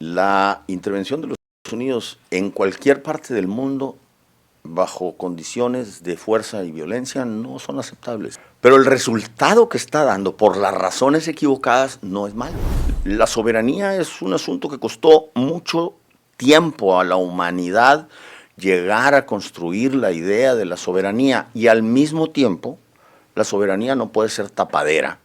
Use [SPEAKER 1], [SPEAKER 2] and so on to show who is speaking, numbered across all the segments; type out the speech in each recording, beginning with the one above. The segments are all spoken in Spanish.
[SPEAKER 1] La intervención de los Estados Unidos en cualquier parte del mundo bajo condiciones de fuerza y violencia no son aceptables. Pero el resultado que está dando por las razones equivocadas no es malo. La soberanía es un asunto que costó mucho tiempo a la humanidad llegar a construir la idea de la soberanía, y al mismo tiempo la soberanía no puede ser tapadera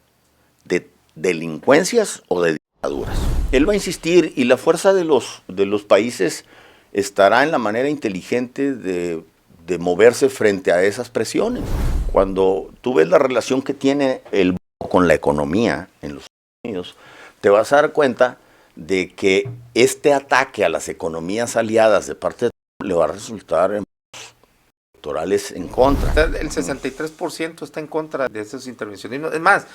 [SPEAKER 1] de delincuencias o de dictaduras. Él va a insistir, y la fuerza de los países estará en la manera inteligente de moverse frente a esas presiones. Cuando tú ves la relación que tiene el con la economía en los Estados Unidos, te vas a dar cuenta de que este ataque a las economías aliadas de parte de Trump le va a resultar en electorales en contra.
[SPEAKER 2] El 63% está en contra de esos intervencionismos. Es más,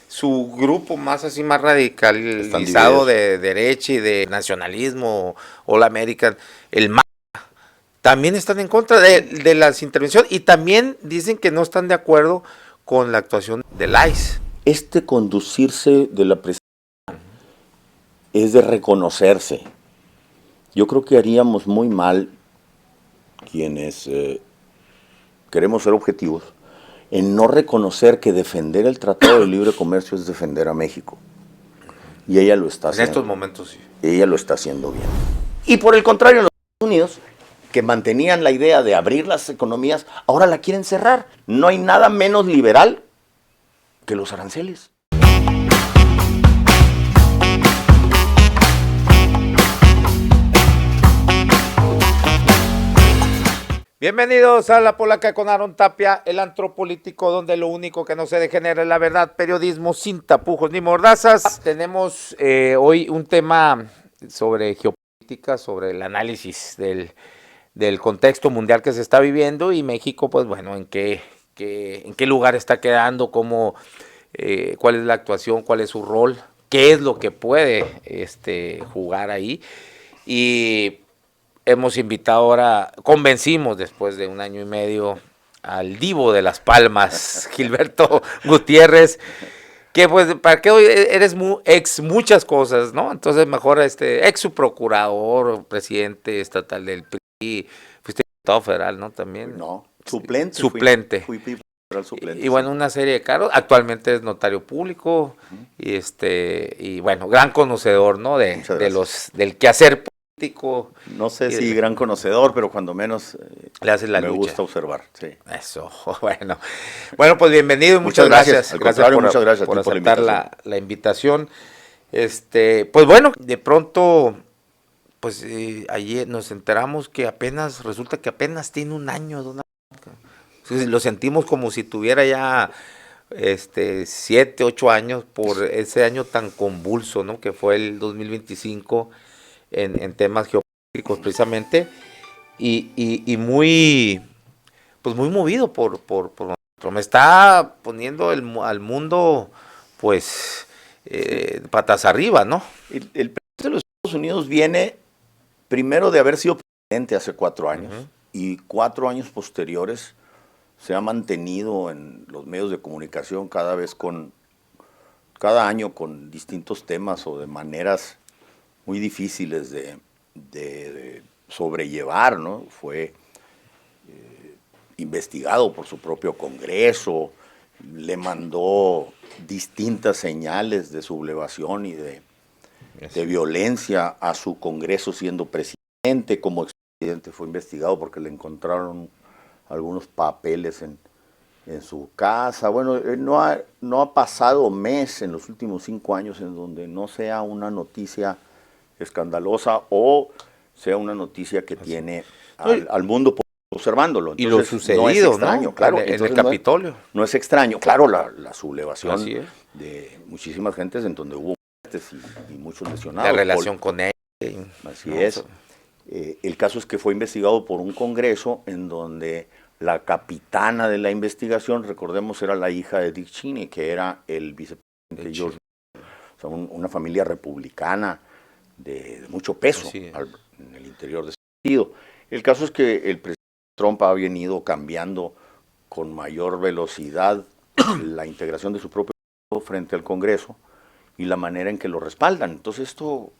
[SPEAKER 2] su grupo más así, más radicalizado de derecha y de nacionalismo, All American, el MAGA, también están en contra de las intervenciones, y también dicen que no están de acuerdo con la actuación del ICE.
[SPEAKER 1] Este conducirse de la presidencia es de reconocerse. Yo creo que haríamos muy mal quienes queremos ser objetivos en no reconocer que defender el Tratado de Libre Comercio es defender a México. Y ella lo está haciendo.
[SPEAKER 2] En estos momentos sí.
[SPEAKER 1] Ella lo está haciendo bien. Y por el contrario, en los Estados Unidos, que mantenían la idea de abrir las economías, ahora la quieren cerrar. No hay nada menos liberal que los aranceles.
[SPEAKER 2] Bienvenidos a La Polaca con Aaron Tapia, el antro político donde lo único que no se degenera es la verdad, periodismo sin tapujos ni mordazas. Tenemos hoy un tema sobre geopolítica, sobre el análisis del contexto mundial que se está viviendo, y México, pues bueno, en qué lugar está quedando, cómo, cuál es la actuación, cuál es su rol, qué es lo que puede jugar ahí. Y hemos invitado ahora, convencimos después de 1 año y medio al divo de Las Palmas, Gilberto Gutiérrez, que pues para qué hoy eres ex muchas cosas, ¿no? Entonces mejor ex subprocurador, presidente estatal del PRI, fuiste diputado federal, ¿no? También.
[SPEAKER 1] No, suplente.
[SPEAKER 2] Suplente.
[SPEAKER 1] Fui federal suplente.
[SPEAKER 2] Y bueno, una serie de cargos. Actualmente es notario público, y bueno, gran conocedor, ¿no? Del quehacer político.
[SPEAKER 1] No sé si gran conocedor, pero cuando menos
[SPEAKER 2] le haces la
[SPEAKER 1] me
[SPEAKER 2] lucha.
[SPEAKER 1] Gusta observar. Sí.
[SPEAKER 2] Eso, bueno, pues bienvenido y muchas gracias.
[SPEAKER 1] Muchas gracias
[SPEAKER 2] por aceptar la invitación. Pues bueno, de pronto, pues ayer nos enteramos que resulta que apenas tiene 1 año, Donald. Lo sentimos como si tuviera ya 7, 8 años por ese año tan convulso, ¿no? Que fue el 2025 en temas geopolíticos precisamente, y muy, pues muy movido por me está poniendo al mundo, pues, patas arriba, ¿no?
[SPEAKER 1] El presidente de los Estados Unidos viene primero de haber sido presidente hace 4 años, y 4 años posteriores se ha mantenido en los medios de comunicación cada año con distintos temas o de maneras muy difíciles de sobrellevar, ¿no? Fue investigado por su propio Congreso, le mandó distintas señales de sublevación y de violencia a su Congreso siendo presidente. Como expresidente fue investigado porque le encontraron algunos papeles en su casa. Bueno, no ha pasado mes en los últimos 5 años en donde no sea una noticia escandalosa o sea una noticia que tiene al mundo observándolo.
[SPEAKER 2] Entonces, y lo sucedido, no es
[SPEAKER 1] extraño,
[SPEAKER 2] ¿no?
[SPEAKER 1] Claro,
[SPEAKER 2] en el Capitolio.
[SPEAKER 1] No es extraño, claro, la sublevación de muchísimas gentes en donde hubo muertes y muchos lesionados.
[SPEAKER 2] La relación con él.
[SPEAKER 1] Así es. El caso es que fue investigado por un Congreso en donde la capitana de la investigación, recordemos, era la hija de Dick Cheney, que era el vicepresidente George Bush. O sea, una familia republicana de mucho peso en el interior de ese partido. El caso es que el presidente Trump ha venido cambiando con mayor velocidad la integración de su propio partido frente al Congreso y la manera en que lo respaldan. Entonces esto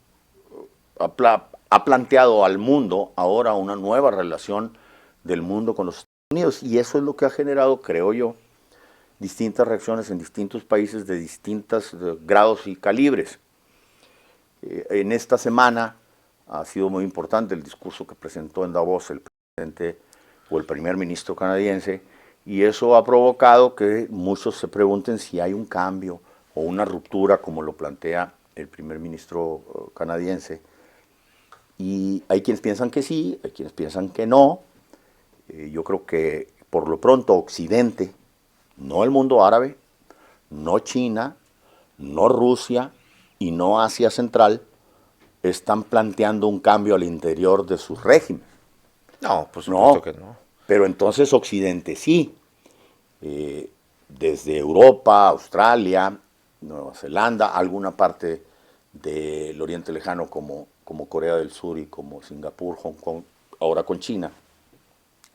[SPEAKER 1] ha planteado al mundo ahora una nueva relación del mundo con los Estados Unidos, y eso es lo que ha generado, creo yo, distintas reacciones en distintos países de distintos grados y calibres. En esta semana ha sido muy importante el discurso que presentó en Davos el presidente o el primer ministro canadiense, y eso ha provocado que muchos se pregunten si hay un cambio o una ruptura, como lo plantea el primer ministro canadiense. Y hay quienes piensan que sí, hay quienes piensan que no. Yo creo que por lo pronto Occidente, no el mundo árabe, no China, no Rusia y no Asia Central, están planteando un cambio al interior de su régimen.
[SPEAKER 2] No, por supuesto que no.
[SPEAKER 1] Pero entonces Occidente sí. Desde Europa, Australia, Nueva Zelanda, alguna parte del Oriente Lejano como Corea del Sur y como Singapur, Hong Kong, ahora con China,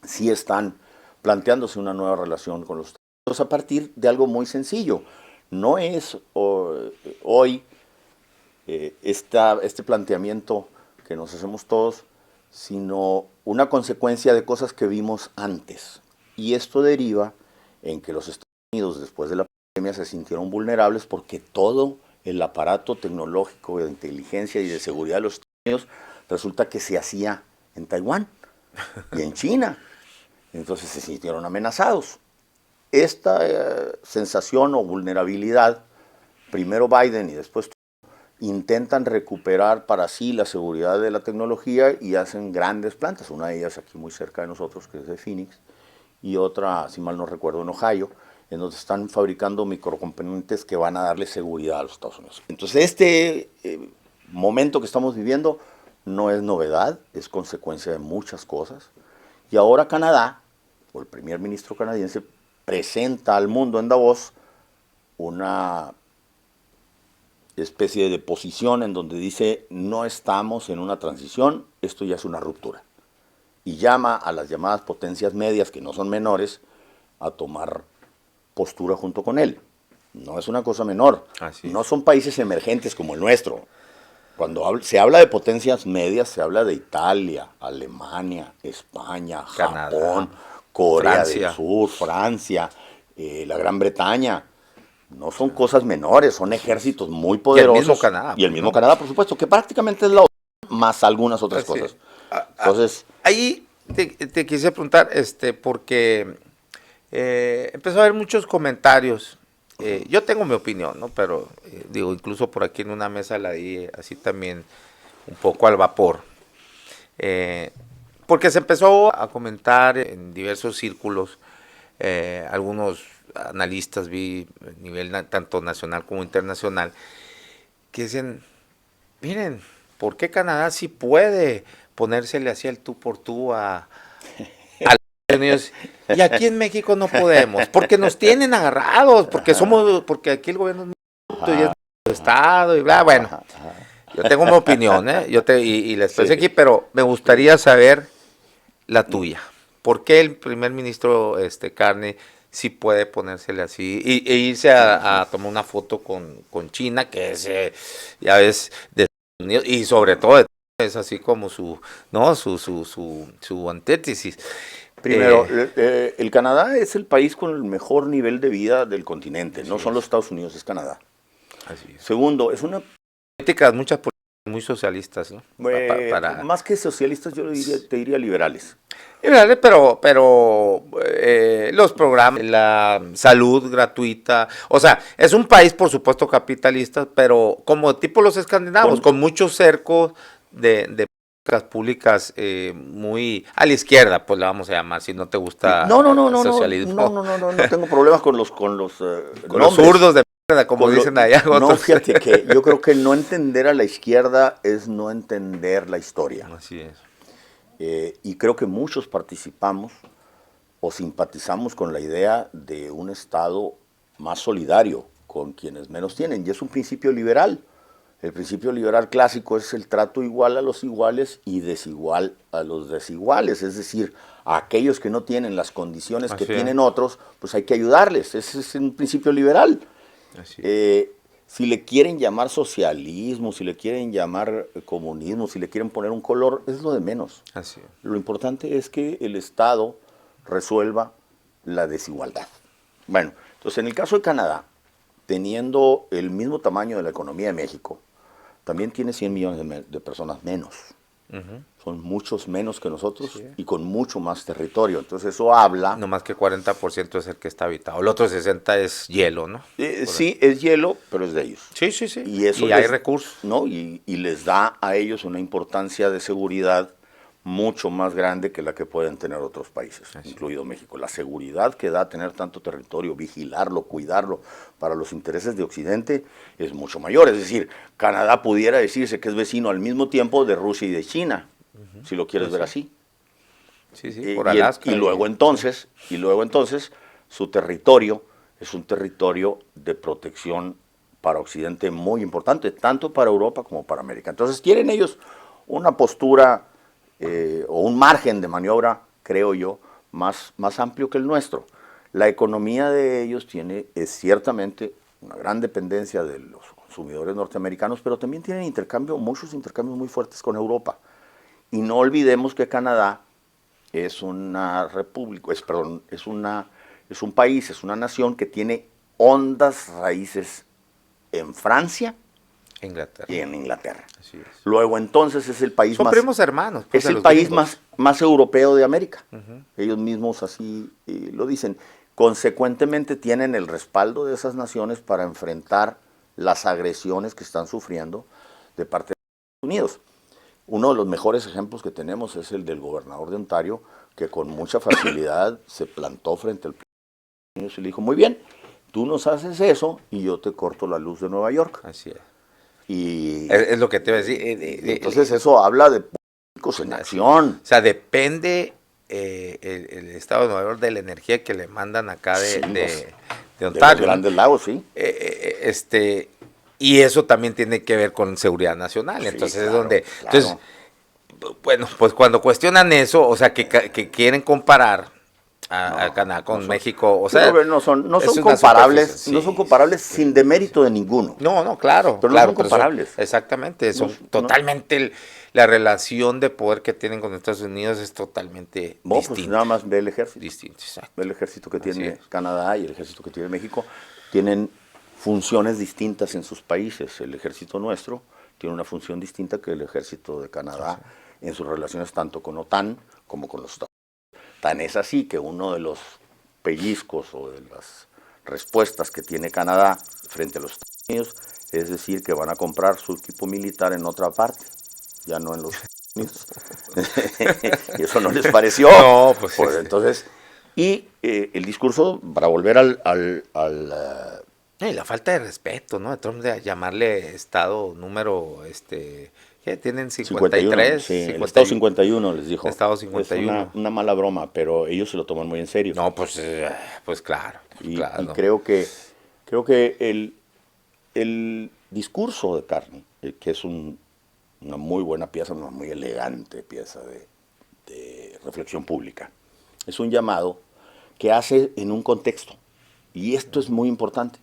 [SPEAKER 1] sí están planteándose una nueva relación con los Estados Unidos a partir de algo muy sencillo. No es hoy este planteamiento que nos hacemos todos, sino una consecuencia de cosas que vimos antes. Y esto deriva en que los Estados Unidos, después de la pandemia, se sintieron vulnerables porque todo el aparato tecnológico de inteligencia y de seguridad de los Estados Unidos resulta que se hacía en Taiwán y en China. Entonces se sintieron amenazados. Esta sensación o vulnerabilidad, primero Biden y después intentan recuperar para sí la seguridad de la tecnología y hacen grandes plantas. Una de ellas aquí muy cerca de nosotros, que es de Phoenix, y otra, si mal no recuerdo, en Ohio, en donde están fabricando microcomponentes que van a darle seguridad a los Estados Unidos. Entonces este momento que estamos viviendo no es novedad, es consecuencia de muchas cosas. Y ahora Canadá, o el primer ministro canadiense, presenta al mundo en Davos una especie de posición en donde dice: no estamos en una transición, esto ya es una ruptura. Y llama a las llamadas potencias medias, que no son menores, a tomar postura junto con él. No es una cosa menor. No son países emergentes como el nuestro. Cuando se habla de potencias medias, se habla de Italia, Alemania, España,
[SPEAKER 2] Canadá,
[SPEAKER 1] Japón, Corea
[SPEAKER 2] Francia
[SPEAKER 1] del Sur, Francia, la Gran Bretaña. No son cosas menores, son ejércitos muy poderosos.
[SPEAKER 2] Y el mismo Canadá.
[SPEAKER 1] Y el mismo Canadá, por supuesto, que prácticamente es la OTAN, más algunas otras cosas. Entonces,
[SPEAKER 2] ahí te quise preguntar, porque empezó a haber muchos comentarios. Yo tengo mi opinión, ¿no? Pero digo, incluso por aquí en una mesa la di así también un poco al vapor. Porque se empezó a comentar en diversos círculos, algunos analistas vi a nivel tanto nacional como internacional, que dicen: miren, ¿por qué Canadá sí puede ponérsele así el tú por tú a los Estados Unidos y aquí en México no podemos? Porque nos tienen agarrados, porque aquí el gobierno es muy corrupto y es el Estado y bla. Bueno, yo tengo mi opinión, y la expresé aquí, pero me gustaría saber la tuya. ¿Por qué el primer ministro Carney sí puede ponérsele así e irse a tomar una foto con China, que es, ya ves, de Estados Unidos, y sobre todo es así como su antítesis?
[SPEAKER 1] Primero, el Canadá es el país con el mejor nivel de vida del continente, no son los Estados Unidos, es Canadá.
[SPEAKER 2] Así es.
[SPEAKER 1] Segundo, es una
[SPEAKER 2] muchas políticas muy socialistas, ¿no?
[SPEAKER 1] Más que socialistas, yo te diría liberales.
[SPEAKER 2] Liberales, pero los programas, la salud gratuita, o sea, es un país, por supuesto, capitalista, pero como tipo los escandinavos, con muchos cercos de políticas públicas muy a la izquierda, pues la vamos a llamar, si no te gusta el socialismo.
[SPEAKER 1] No tengo problemas con los
[SPEAKER 2] los zurdos de mierda, como dicen allá otros.
[SPEAKER 1] No, fíjate que yo creo que no entender a la izquierda es no entender la historia.
[SPEAKER 2] Así es.
[SPEAKER 1] Y creo que muchos participamos o simpatizamos con la idea de un Estado más solidario con quienes menos tienen, y es un principio liberal. El principio liberal clásico es el trato igual a los iguales y desigual a los desiguales, es decir, a aquellos que no tienen las condiciones que tienen otros, pues hay que ayudarles. Ese es un principio liberal. Si le quieren llamar socialismo, si le quieren llamar comunismo, si le quieren poner un color, es lo de menos.
[SPEAKER 2] Así es.
[SPEAKER 1] Lo importante es que el Estado resuelva la desigualdad. Bueno, entonces en el caso de Canadá, teniendo el mismo tamaño de la economía de México, también tiene 100 millones de personas menos. Son muchos menos que nosotros
[SPEAKER 2] Sí.
[SPEAKER 1] y con mucho más territorio. Entonces eso habla...
[SPEAKER 2] No más que 40% es el que está habitado. El otro 60% es hielo, ¿no?
[SPEAKER 1] sí, es hielo, pero es de ellos.
[SPEAKER 2] Sí, sí, sí.
[SPEAKER 1] Y eso
[SPEAKER 2] hay recursos.
[SPEAKER 1] ¿no? Y les da a ellos una importancia de seguridad mucho más grande que la que pueden tener otros países, incluido México. La seguridad que da tener tanto territorio, vigilarlo, cuidarlo para los intereses de Occidente es mucho mayor. Es decir, Canadá pudiera decirse que es vecino al mismo tiempo de Rusia y de China, si lo quieres ver así.
[SPEAKER 2] Sí, sí, por Alaska.
[SPEAKER 1] Y luego entonces, su territorio es un territorio de protección para Occidente muy importante, tanto para Europa como para América. Entonces quieren ellos una postura o un margen de maniobra, creo yo, más amplio que el nuestro. La economía de ellos es ciertamente una gran dependencia de los consumidores norteamericanos, pero también tienen muchos intercambios muy fuertes con Europa. Y no olvidemos que Canadá es una república, es un país, es una nación que tiene hondas raíces en Francia
[SPEAKER 2] Inglaterra.
[SPEAKER 1] y en Inglaterra.
[SPEAKER 2] Así es.
[SPEAKER 1] Luego entonces es el país
[SPEAKER 2] Son primos hermanos.
[SPEAKER 1] es el país más europeo de América. Ellos mismos así lo dicen. Consecuentemente tienen el respaldo de esas naciones para enfrentar las agresiones que están sufriendo de parte de Estados Unidos. Uno de los mejores ejemplos que tenemos es el del gobernador de Ontario, que con mucha facilidad se plantó frente al presidente y le dijo, muy bien, tú nos haces eso y yo te corto la luz de Nueva York.
[SPEAKER 2] Así es.
[SPEAKER 1] Y
[SPEAKER 2] Es lo que te iba a decir.
[SPEAKER 1] entonces eso habla de políticos en acción.
[SPEAKER 2] O sea, depende el Estado de Nueva York de la energía que le mandan acá de Ontario.
[SPEAKER 1] De los grandes lagos, sí.
[SPEAKER 2] Y eso también tiene que ver con seguridad nacional.
[SPEAKER 1] Sí,
[SPEAKER 2] Entonces
[SPEAKER 1] claro,
[SPEAKER 2] es donde...
[SPEAKER 1] claro.
[SPEAKER 2] Entonces, bueno, pues cuando cuestionan eso, o sea, que quieren comparar a Canadá con México, o sea...
[SPEAKER 1] no son comparables, no son comparables sin demérito de ninguno.
[SPEAKER 2] No, claro.
[SPEAKER 1] Pero
[SPEAKER 2] claro,
[SPEAKER 1] no son comparables.
[SPEAKER 2] Exactamente, totalmente... La relación de poder que tienen con Estados Unidos es totalmente distinta.
[SPEAKER 1] Pues nada más ve el ejército.
[SPEAKER 2] Distinto, exacto.
[SPEAKER 1] Ve el ejército que tiene Canadá y el ejército que tiene México. Tienen funciones distintas en sus países. El ejército nuestro tiene una función distinta que el ejército de Canadá en sus relaciones tanto con OTAN como con los Estados Unidos. Tan es así que uno de los pellizcos o de las respuestas que tiene Canadá frente a los Estados Unidos es decir que van a comprar su equipo militar en otra parte, ya no en los Estados Unidos. Y eso no les pareció.
[SPEAKER 2] No, pues
[SPEAKER 1] entonces, y el discurso, para volver
[SPEAKER 2] y la falta de respeto, ¿no? De Trump de llamarle estado número, ¿qué? Tienen 53.
[SPEAKER 1] 51, sí, el estado 51 les dijo.
[SPEAKER 2] Estado 51.
[SPEAKER 1] Es una mala broma, pero ellos se lo toman muy en serio.
[SPEAKER 2] No, pues claro.
[SPEAKER 1] Y
[SPEAKER 2] claro.
[SPEAKER 1] creo que el discurso de Carney, que es una muy buena pieza, una muy elegante pieza de reflexión pública, es un llamado que hace en un contexto. Y esto es muy importante.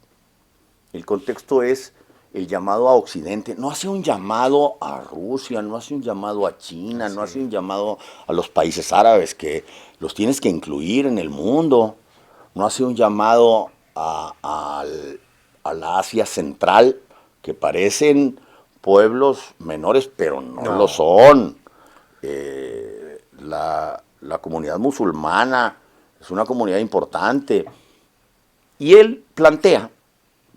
[SPEAKER 1] El contexto es el llamado a Occidente. No hace un llamado a Rusia, no hace un llamado a China, no hace un llamado a los países árabes, que los tienes que incluir en el mundo. No hace un llamado a la Asia Central, que parecen pueblos menores, pero no lo son. La comunidad musulmana es una comunidad importante. Y él plantea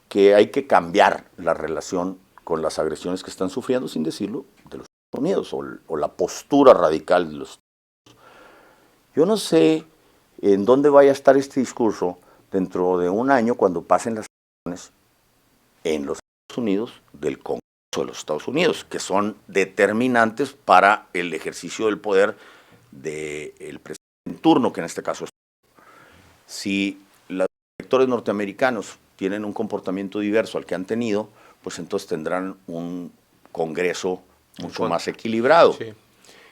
[SPEAKER 1] que hay que cambiar la relación con las agresiones que están sufriendo, sin decirlo, de los Estados Unidos, o la postura radical de los Estados Unidos. Yo no sé en dónde vaya a estar este discurso dentro de un año cuando pasen las elecciones en los Estados Unidos del Congreso de los Estados Unidos, que son determinantes para el ejercicio del poder del presidente en turno, que en este caso es. Si los electores norteamericanos tienen un comportamiento diverso al que han tenido, pues entonces tendrán un Congreso mucho más equilibrado.
[SPEAKER 2] Sí.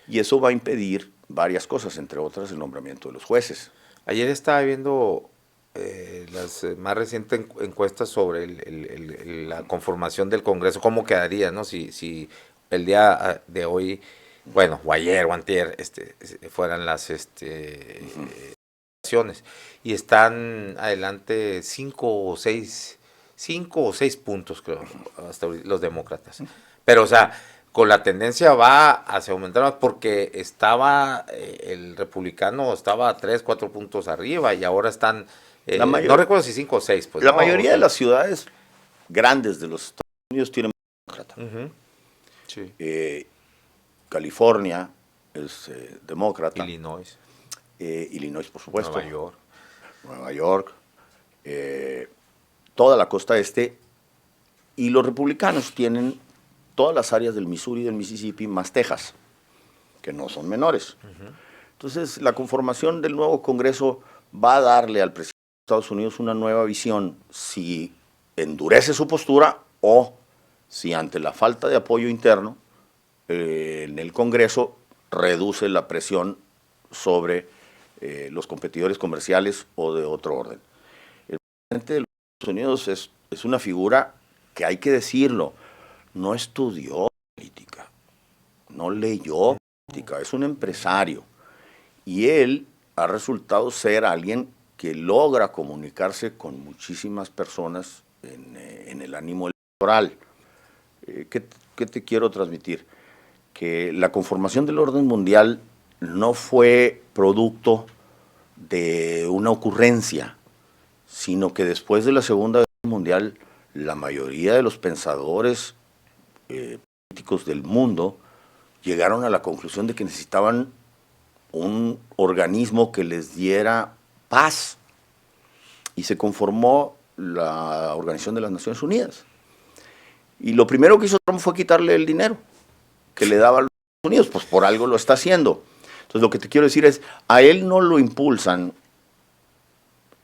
[SPEAKER 1] Y eso va a impedir varias cosas, entre otras el nombramiento de los jueces.
[SPEAKER 2] Ayer estaba viendo las más recientes encuestas sobre la conformación del Congreso, cómo quedaría, ¿no? Si el día de hoy, bueno, o ayer o antier, fueran las elecciones, y están adelante 5 o 6 puntos, creo, hasta los demócratas. Pero, o sea, con la tendencia va hacia aumentar más, porque estaba el republicano estaba a 3, 4 puntos arriba, y ahora están, no recuerdo si 5 o 6. Pues,
[SPEAKER 1] la
[SPEAKER 2] no,
[SPEAKER 1] mayoría
[SPEAKER 2] o sea,
[SPEAKER 1] de las ciudades grandes de los Estados Unidos tienen demócrata.
[SPEAKER 2] Sí.
[SPEAKER 1] California es demócrata.
[SPEAKER 2] Illinois.
[SPEAKER 1] Illinois, por supuesto.
[SPEAKER 2] Nueva York.
[SPEAKER 1] Nueva York. Toda la costa este. Y los republicanos tienen todas las áreas del Missouri y del Mississippi, más Texas, que no son menores. Entonces, la conformación del nuevo Congreso va a darle al presidente de Estados Unidos una nueva visión, si endurece su postura o si ante la falta de apoyo interno en el Congreso reduce la presión sobre los competidores comerciales o de otro orden. El presidente de los Estados Unidos es una figura que, hay que decirlo, no estudió política, no leyó política, es un empresario. Y él ha resultado ser alguien que logra comunicarse con muchísimas personas en el ánimo electoral. ¿Qué te quiero transmitir? Que la conformación del orden mundial no fue producto de una ocurrencia, sino que después de la Segunda Guerra Mundial, la mayoría de los pensadores políticos del mundo llegaron a la conclusión de que necesitaban un organismo que les diera paz, y se conformó la Organización de las Naciones Unidas. Y lo primero que hizo Trump fue quitarle el dinero que le daba a los Estados Unidos, pues por algo lo está haciendo. Entonces, lo que te quiero decir es, a él no lo impulsan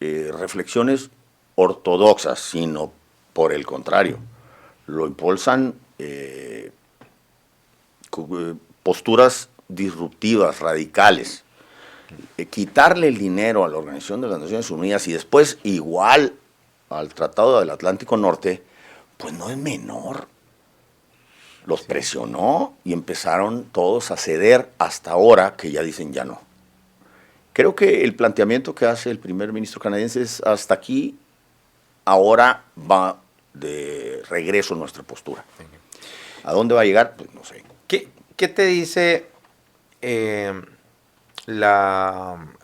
[SPEAKER 1] reflexiones ortodoxas, sino por el contrario, lo impulsan posturas disruptivas, radicales. Quitarle el dinero a la Organización de las Naciones Unidas y después igual al Tratado del Atlántico Norte, pues no es menor. Los presionó y empezaron todos a ceder, hasta ahora que ya dicen ya no. Creo que el planteamiento que hace el primer ministro canadiense es: hasta aquí, ahora va de regreso nuestra postura. ¿A dónde va a llegar? Pues no sé.
[SPEAKER 2] ¿Qué te dice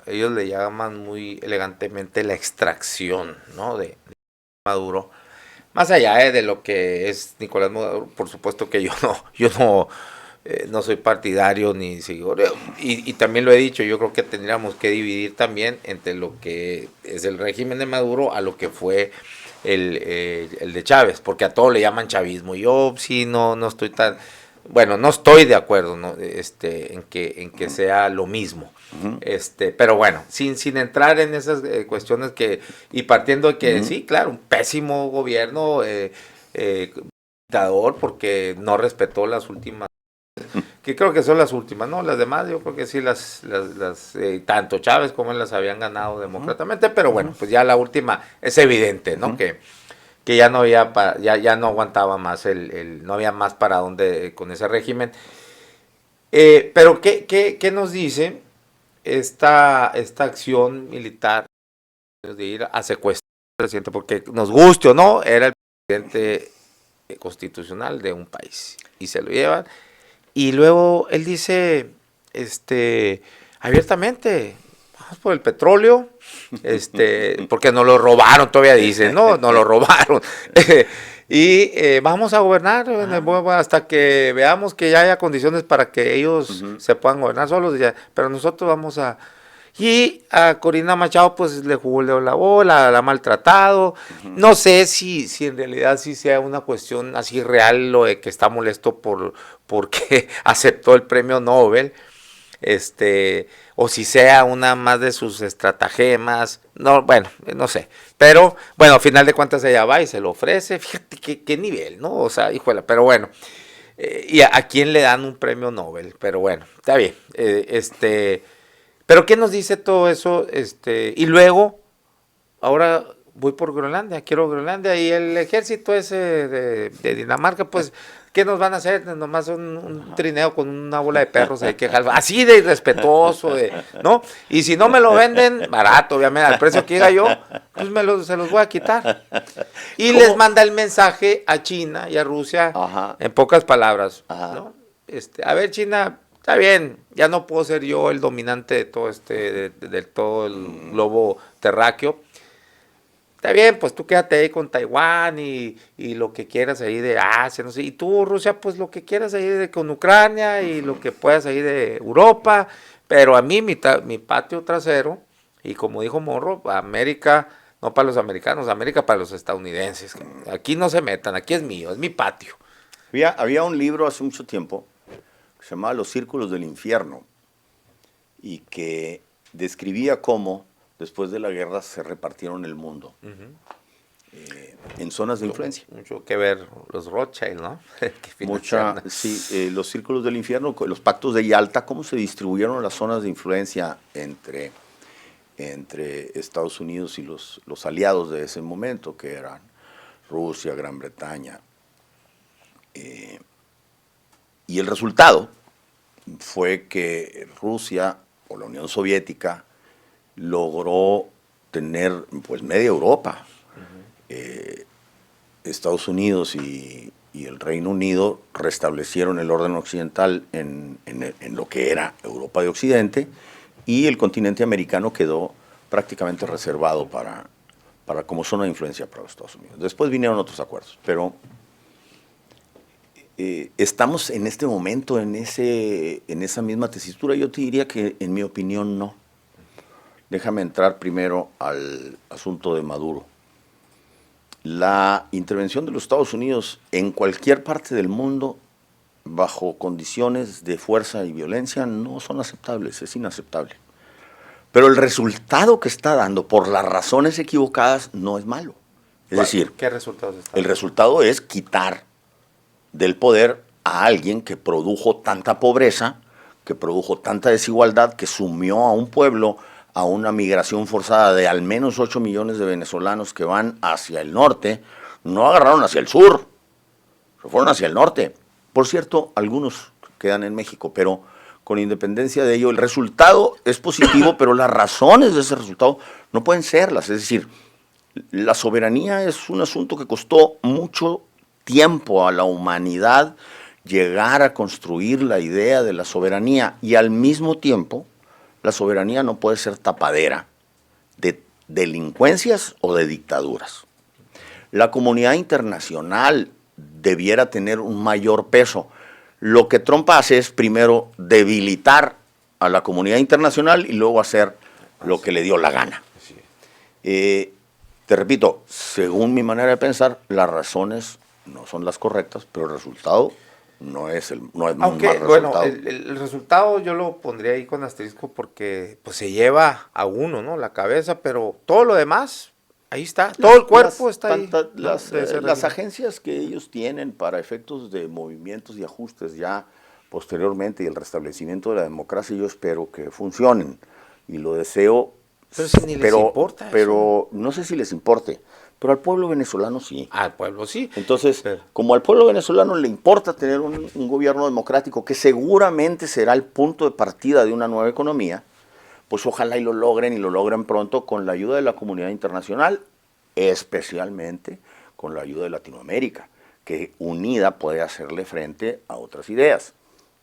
[SPEAKER 2] ellos le llaman muy elegantemente la extracción, ¿no?, de Maduro? Más allá de lo que es Nicolás Maduro, por supuesto que yo no soy partidario ni seguidor, y también lo he dicho, yo creo que tendríamos que dividir también entre lo que es el régimen de Maduro a lo que fue el de Chávez, porque a todo le llaman chavismo. Yo sí no estoy tan, bueno, no estoy de acuerdo, ¿no?, en que sea lo mismo. Pero bueno, sin entrar en esas cuestiones y partiendo de que sí, claro, un pésimo gobierno, dictador, porque no respetó las últimas, que creo que son las últimas, ¿no? Las demás yo creo que sí, las tanto Chávez como él las habían ganado democráticamente, pero bueno, pues ya la última es evidente, ¿no? Que ya no había ya no aguantaba más no había más para dónde con ese régimen. Pero ¿qué nos dice esta acción militar de ir a secuestrar al presidente? Porque nos guste o no, era el presidente constitucional de un país y se lo llevan, y luego él dice abiertamente: vamos por el petróleo, porque nos lo robaron, todavía dice, no lo robaron. Y vamos a gobernar hasta que veamos que ya haya condiciones para que ellos se puedan gobernar solos, pero nosotros vamos a... Y a Corina Machado pues le jugó la bola, la ha maltratado. No sé si en realidad sí sea una cuestión así real lo de que está molesto porque aceptó el premio Nobel, o si sea una más de sus estratagemas, no, bueno, no sé, pero bueno, al final de cuentas ella va y se lo ofrece. Fíjate qué nivel, ¿no? O sea, híjole, pero bueno, y a quién le dan un premio Nobel, pero bueno, está bien, pero ¿qué nos dice todo eso? Y luego ahora voy por Groenlandia, quiero Groenlandia, y el ejército ese de Dinamarca, pues, ¿qué nos van a hacer? Nomás un trineo con una bola de perros ahí que jala, así de irrespetuoso, ¿no? Y si no me lo venden, barato, obviamente, al precio que diga yo, pues se los voy a quitar. Y
[SPEAKER 1] ¿Cómo?
[SPEAKER 2] les manda el mensaje a China y a Rusia,
[SPEAKER 1] Ajá.
[SPEAKER 2] en pocas palabras,
[SPEAKER 1] Ajá.
[SPEAKER 2] ¿no? A ver, China, está bien, ya no puedo ser yo el dominante de todo de todo el globo terráqueo. Está bien, pues tú quédate ahí con Taiwán y lo que quieras ahí de Asia, no sé. Y tú, Rusia, pues lo que quieras ahí con Ucrania y lo que puedas ahí de Europa. Pero a mí, mi patio trasero, y como dijo Morro, América, no para los americanos, América para los estadounidenses. Aquí no se metan, aquí es mío, es mi patio.
[SPEAKER 1] Había un libro hace mucho tiempo que se llamaba Los Círculos del Infierno y que describía cómo después de la guerra se repartieron el mundo en zonas de influencia.
[SPEAKER 2] Mucho que ver los Rothschild, ¿no?
[SPEAKER 1] Sí, los círculos del infierno, los pactos de Yalta, cómo se distribuyeron las zonas de influencia entre Estados Unidos y los aliados de ese momento, que eran Rusia, Gran Bretaña. Y el resultado fue que Rusia o la Unión Soviética logró tener pues media Europa. Estados Unidos y el Reino Unido restablecieron el orden occidental en lo que era Europa de Occidente, y el continente americano quedó prácticamente reservado para como zona de influencia para los Estados Unidos. Después vinieron otros acuerdos, pero estamos en este momento en esa misma tesitura. Yo te diría que, en mi opinión, no. Déjame entrar primero al asunto de Maduro. La intervención de los Estados Unidos en cualquier parte del mundo bajo condiciones de fuerza y violencia no son aceptables, es inaceptable. Pero el resultado que está dando por las razones equivocadas no es malo. Es decir,
[SPEAKER 2] ¿qué resultados están?
[SPEAKER 1] El resultado es quitar del poder a alguien que produjo tanta pobreza, que produjo tanta desigualdad, que sumió a un pueblo a una migración forzada de al menos 8 millones de venezolanos que van hacia el norte. No agarraron hacia el sur, se fueron hacia el norte. Por cierto, algunos quedan en México, pero con independencia de ello, el resultado es positivo, pero las razones de ese resultado no pueden serlas. Es decir, la soberanía es un asunto que costó mucho tiempo a la humanidad llegar a construir la idea de la soberanía, y al mismo tiempo la soberanía no puede ser tapadera de delincuencias o de dictaduras. La comunidad internacional debiera tener un mayor peso. Lo que Trump hace es primero debilitar a la comunidad internacional y luego hacer lo que le dio la gana. Te repito, según mi manera de pensar, las razones no son las correctas, pero el resultado no es un mal resultado.
[SPEAKER 2] Bueno, el resultado yo lo pondría ahí con asterisco porque pues se lleva a uno, ¿no? La cabeza, pero todo lo demás, ahí está. Todo el cuerpo está ahí.
[SPEAKER 1] Las agencias que ellos tienen para efectos de movimientos y ajustes ya posteriormente y el restablecimiento de la democracia, yo espero que funcionen y lo deseo.
[SPEAKER 2] Pero si ni les importa
[SPEAKER 1] pero no sé si les importe. Pero al pueblo venezolano sí.
[SPEAKER 2] Al pueblo sí.
[SPEAKER 1] Entonces, como al pueblo venezolano le importa tener un gobierno democrático que seguramente será el punto de partida de una nueva economía, pues ojalá y lo logren pronto con la ayuda de la comunidad internacional, especialmente con la ayuda de Latinoamérica, que unida puede hacerle frente a otras ideas.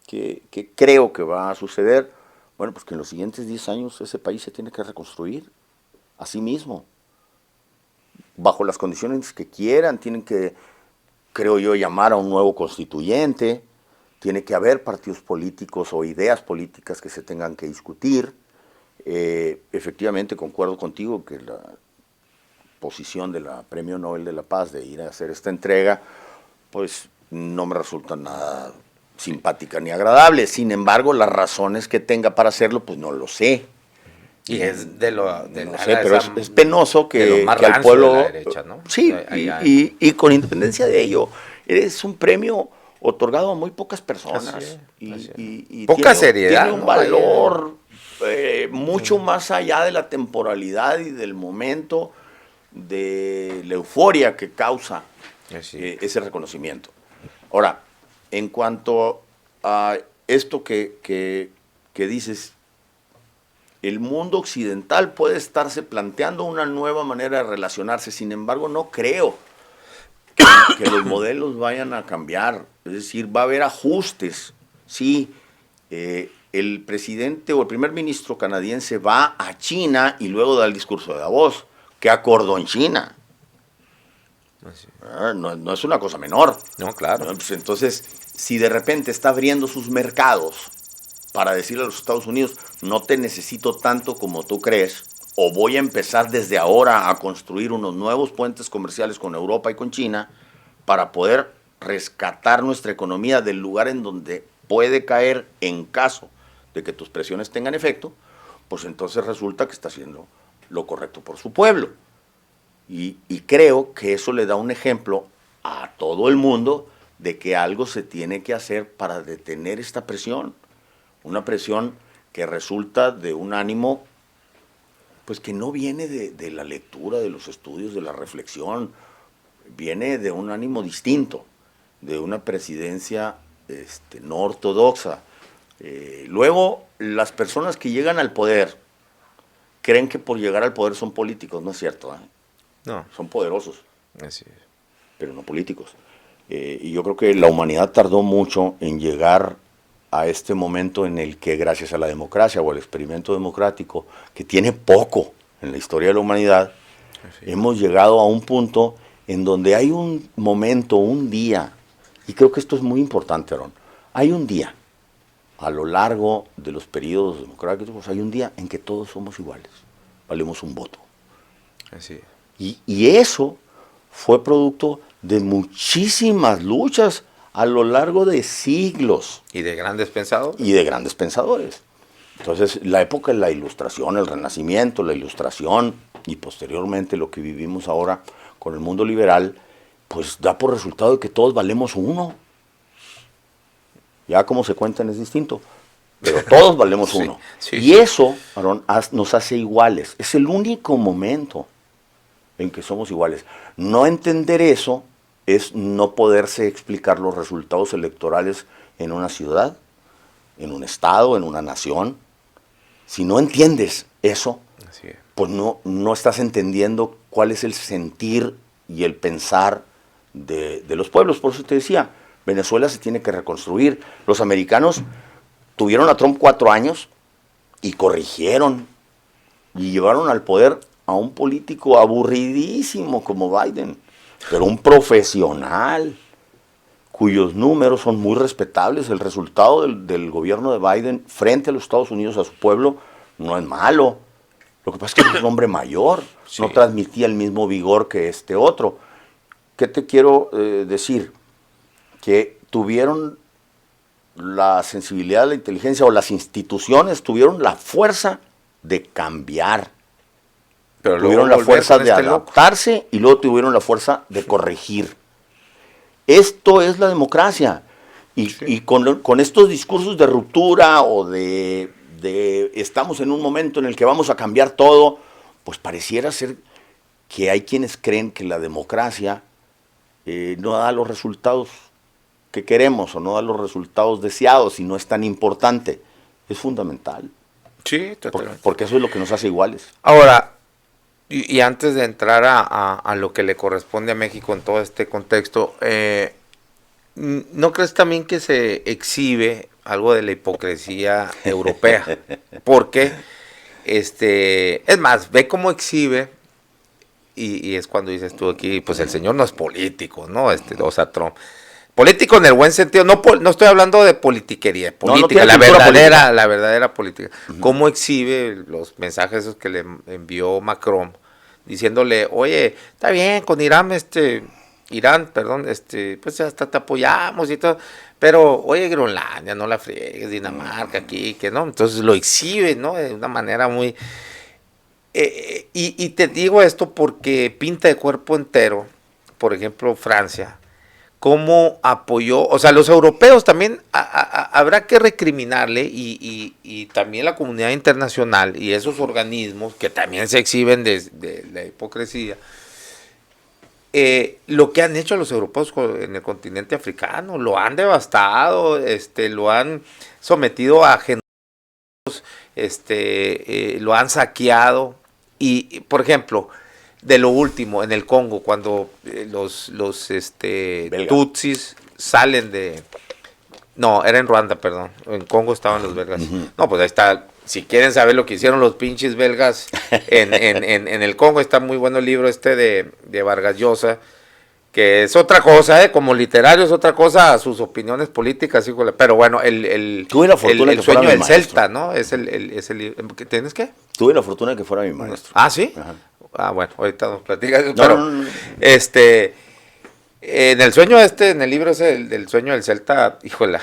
[SPEAKER 1] Que creo que va a suceder, bueno, pues que en los siguientes 10 años ese país se tiene que reconstruir a sí mismo, bajo las condiciones que quieran. Tienen que, creo yo, llamar a un nuevo constituyente, tiene que haber partidos políticos o ideas políticas que se tengan que discutir. Efectivamente, concuerdo contigo que la posición de la Premio Nobel de la Paz de ir a hacer esta entrega, pues no me resulta nada simpática ni agradable. Sin embargo, las razones que tenga para hacerlo, pues no lo sé.
[SPEAKER 2] Y es no
[SPEAKER 1] sé, pero es penoso que al pueblo...
[SPEAKER 2] De la derecha, ¿no?
[SPEAKER 1] Sí, y con independencia de ello, es un premio otorgado a muy pocas personas. Y
[SPEAKER 2] poca seriedad.
[SPEAKER 1] Tiene un valor mucho más allá de la temporalidad y del momento. de la euforia que causa ese reconocimiento. Ahora, en cuanto a esto que dices, el mundo occidental puede estarse planteando una nueva manera de relacionarse, sin embargo, no creo que los modelos vayan a cambiar, es decir, va a haber ajustes. Sí, el presidente o el primer ministro canadiense va a China y luego da el discurso de Davos. ¿Qué acordó en China? No es una cosa menor.
[SPEAKER 2] No, claro.
[SPEAKER 1] Pues entonces, si de repente está abriendo sus mercados para decirle a los Estados Unidos, no te necesito tanto como tú crees, o voy a empezar desde ahora a construir unos nuevos puentes comerciales con Europa y con China para poder rescatar nuestra economía del lugar en donde puede caer en caso de que tus presiones tengan efecto, pues entonces resulta que está haciendo lo correcto por su pueblo. Y creo que eso le da un ejemplo a todo el mundo de que algo se tiene que hacer para detener esta presión. Una presión que resulta de un ánimo pues que no viene de la lectura, de los estudios, de la reflexión, viene de un ánimo distinto, de una presidencia no ortodoxa. Luego, las personas que llegan al poder creen que por llegar al poder son políticos, no es cierto, ¿eh?
[SPEAKER 2] No.
[SPEAKER 1] Son poderosos,
[SPEAKER 2] Así es.
[SPEAKER 1] pero no políticos. Y yo creo que la humanidad tardó mucho en llegar a este momento en el que, gracias a la democracia o al experimento democrático, que tiene poco en la historia de la humanidad, hemos llegado a un punto en donde hay un momento, un día, y creo que esto es muy importante, Aarón, hay un día, a lo largo de los periodos democráticos, hay un día en que todos somos iguales, valemos un voto.
[SPEAKER 2] Así es.
[SPEAKER 1] Y eso fue producto de muchísimas luchas a lo largo de siglos.
[SPEAKER 2] ¿Y de grandes pensadores?
[SPEAKER 1] Y de grandes pensadores. Entonces, la época de la Ilustración, el Renacimiento, la Ilustración y posteriormente lo que vivimos ahora con el mundo liberal, pues da por resultado de que todos valemos uno. Ya como se cuentan es distinto, pero todos valemos uno.
[SPEAKER 2] Sí,
[SPEAKER 1] y eso, Aarón, nos hace iguales. Es el único momento en que somos iguales. No entender eso es no poderse explicar los resultados electorales en una ciudad, en un estado, en una nación. Si no entiendes eso, pues no estás entendiendo cuál es el sentir y el pensar de los pueblos. Por eso te decía, Venezuela se tiene que reconstruir. Los americanos tuvieron a Trump 4 años y corrigieron y llevaron al poder a un político aburridísimo como Biden, pero un profesional cuyos números son muy respetables. El resultado del gobierno de Biden frente a los Estados Unidos, a su pueblo, no es malo. Lo que pasa es que es un hombre mayor, no transmitía el mismo vigor que este otro. ¿Qué te quiero decir? Que tuvieron la sensibilidad, la inteligencia, o las instituciones tuvieron la fuerza de cambiar. Pero tuvieron la fuerza de adaptarse y luego tuvieron la fuerza de corregir. Esto es la democracia. Y con estos discursos de ruptura o de estamos en un momento en el que vamos a cambiar todo, pues pareciera ser que hay quienes creen que la democracia no da los resultados que queremos o no da los resultados deseados y no es tan importante. Es fundamental.
[SPEAKER 2] Sí, totalmente.
[SPEAKER 1] Porque eso es lo que nos hace iguales.
[SPEAKER 2] Ahora, y antes de entrar a lo que le corresponde a México en todo este contexto, ¿no crees también que se exhibe algo de la hipocresía europea? Porque, es más, ve cómo exhibe, y es cuando dices tú aquí, pues el señor no es político, ¿no? O sea, Trump. Político en el buen sentido, no estoy hablando de politiquería, política, la verdadera política. ¿Cómo exhibe los mensajes esos que le envió Macron? Diciéndole, oye, está bien, con Irán, pues hasta te apoyamos y todo, pero, oye, Groenlandia, no la friegues, Dinamarca aquí, que no, entonces lo exhibe, ¿no? De una manera muy... y te digo esto porque pinta de cuerpo entero, por ejemplo, Francia, cómo apoyó, o sea, los europeos también habrá que recriminarle y también la comunidad internacional y esos organismos que también se exhiben de la hipocresía, lo que han hecho los europeos en el continente africano, lo han devastado, lo han sometido a genocidios, lo han saqueado. Y, por ejemplo, de lo último, en el Congo, cuando los tutsis salen de... No, era en Ruanda, perdón. En Congo estaban los belgas. No, pues ahí está. Si quieren saber lo que hicieron los pinches belgas en el Congo, está muy bueno el libro de Vargas Llosa, que es otra cosa, como literario es otra cosa, sus opiniones políticas, híjole. Pero bueno, el sueño del Celta, ¿no? Es el ¿tienes qué?
[SPEAKER 1] Tuve la fortuna de que fuera mi maestro.
[SPEAKER 2] Ah, ¿sí?
[SPEAKER 1] Ajá.
[SPEAKER 2] Ah, bueno, ahorita nos platicas.
[SPEAKER 1] No,
[SPEAKER 2] pero,
[SPEAKER 1] no.
[SPEAKER 2] en el sueño del libro ese, del sueño del Celta, híjole,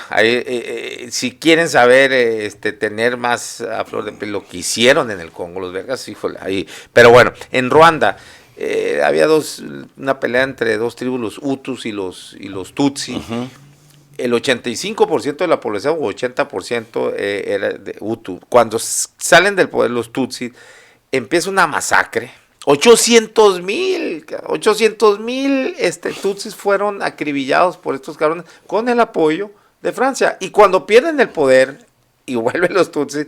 [SPEAKER 2] si quieren saber, tener más a flor de piel lo que hicieron en el Congo, los belgas, híjole, ahí. Pero bueno, en Ruanda había una pelea entre dos tribus, los Hutus y los Tutsi. El 85% de la población, o 80%, era de Hutu. Cuando salen del poder los Tutsi, empieza una masacre. 800,000 tutsis fueron acribillados por estos cabrones con el apoyo de Francia. Y cuando pierden el poder y vuelven los tutsis,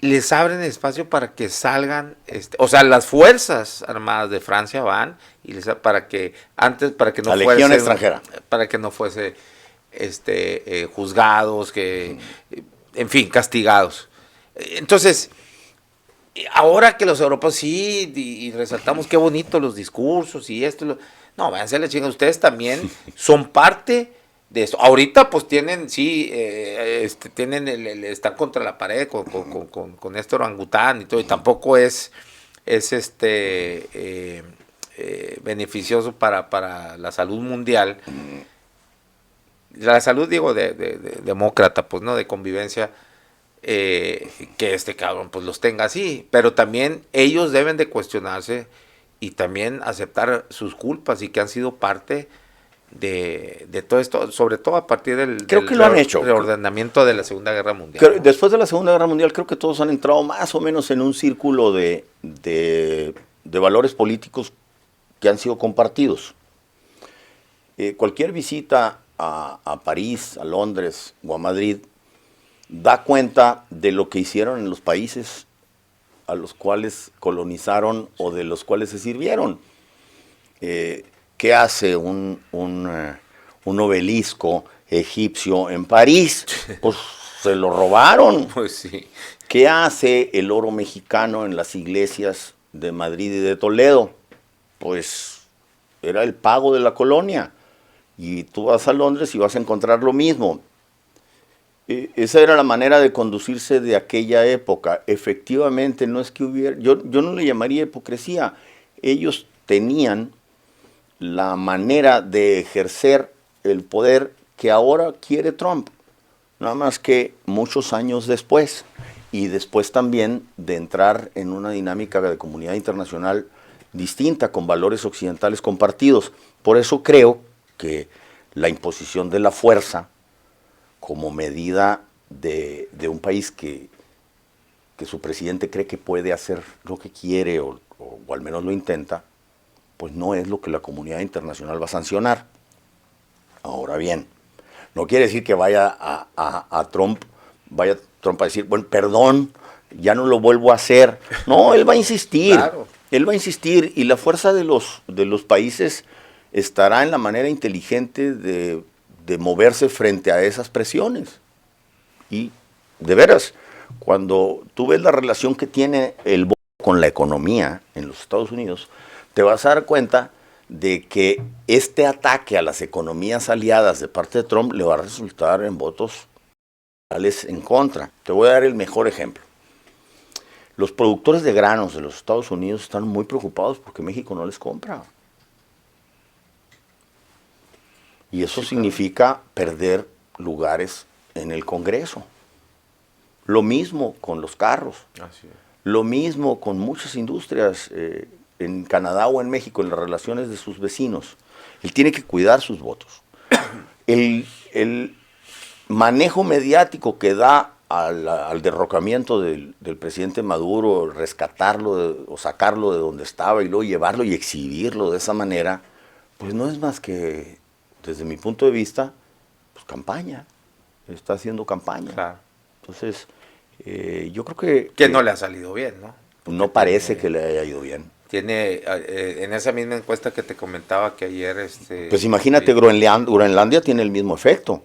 [SPEAKER 2] les abren espacio para que salgan, o sea, las fuerzas armadas de Francia van y para que no
[SPEAKER 1] la legión extranjera,
[SPEAKER 2] para que no fuese juzgados, en fin, castigados. Entonces, ahora que los europeos sí, y resaltamos qué bonito los discursos y esto, no, váyanse a la chingada, ustedes también son parte de esto. Ahorita pues tienen, sí, están contra la pared con este orangután y todo, y tampoco es beneficioso para la salud mundial. La salud, digo, de demócrata, pues, ¿no? De convivencia. Que cabrón pues los tenga así, pero también ellos deben de cuestionarse y también aceptar sus culpas y que han sido parte de todo esto, sobre todo a partir del reordenamiento de la Segunda Guerra Mundial.
[SPEAKER 1] ¿No? Después de la Segunda Guerra Mundial creo que todos han entrado más o menos en un círculo de valores políticos que han sido compartidos. Cualquier visita a París, a Londres o a Madrid da cuenta de lo que hicieron en los países a los cuales colonizaron o de los cuales se sirvieron. ¿Qué hace un obelisco egipcio en París? Pues se lo robaron.
[SPEAKER 2] Pues sí.
[SPEAKER 1] ¿Qué hace el oro mexicano en las iglesias de Madrid y de Toledo? Pues era el pago de la colonia. Y tú vas a Londres y vas a encontrar lo mismo. Esa era la manera de conducirse de aquella época. Efectivamente, no es que hubiera... Yo no le llamaría hipocresía. Ellos tenían la manera de ejercer el poder que ahora quiere Trump. Nada más que muchos años después. Y después también de entrar en una dinámica de comunidad internacional distinta, con valores occidentales compartidos. Por eso creo que la imposición de la fuerza como medida de un país que su presidente cree que puede hacer lo que quiere o al menos lo intenta, pues no es lo que la comunidad internacional va a sancionar. Ahora bien, no quiere decir que vaya Trump a decir, bueno, perdón, ya no lo vuelvo a hacer. No, él va a insistir. Claro. Él va a insistir y la fuerza de los países estará en la manera inteligente de moverse frente a esas presiones. Y de veras, cuando tú ves la relación que tiene el voto con la economía en los Estados Unidos, te vas a dar cuenta de que este ataque a las economías aliadas de parte de Trump le va a resultar en votos en contra. Te voy a dar el mejor ejemplo. Los productores de granos de los Estados Unidos están muy preocupados porque México no les compra. Y eso significa perder lugares en el Congreso. Lo mismo con los carros.
[SPEAKER 2] Así es.
[SPEAKER 1] Lo mismo con muchas industrias en Canadá o en México, en las relaciones de sus vecinos. Él tiene que cuidar sus votos. El manejo mediático que da al derrocamiento del presidente Maduro, rescatarlo o sacarlo de donde estaba y luego llevarlo y exhibirlo de esa manera, pues no es más que, desde mi punto de vista, pues campaña. Está haciendo campaña.
[SPEAKER 2] Claro.
[SPEAKER 1] Entonces, yo creo
[SPEAKER 2] que no le ha salido bien, ¿no?
[SPEAKER 1] No parece que le haya ido bien.
[SPEAKER 2] Tiene, en esa misma encuesta que te comentaba que ayer...
[SPEAKER 1] Pues imagínate, Groenlandia tiene el mismo efecto.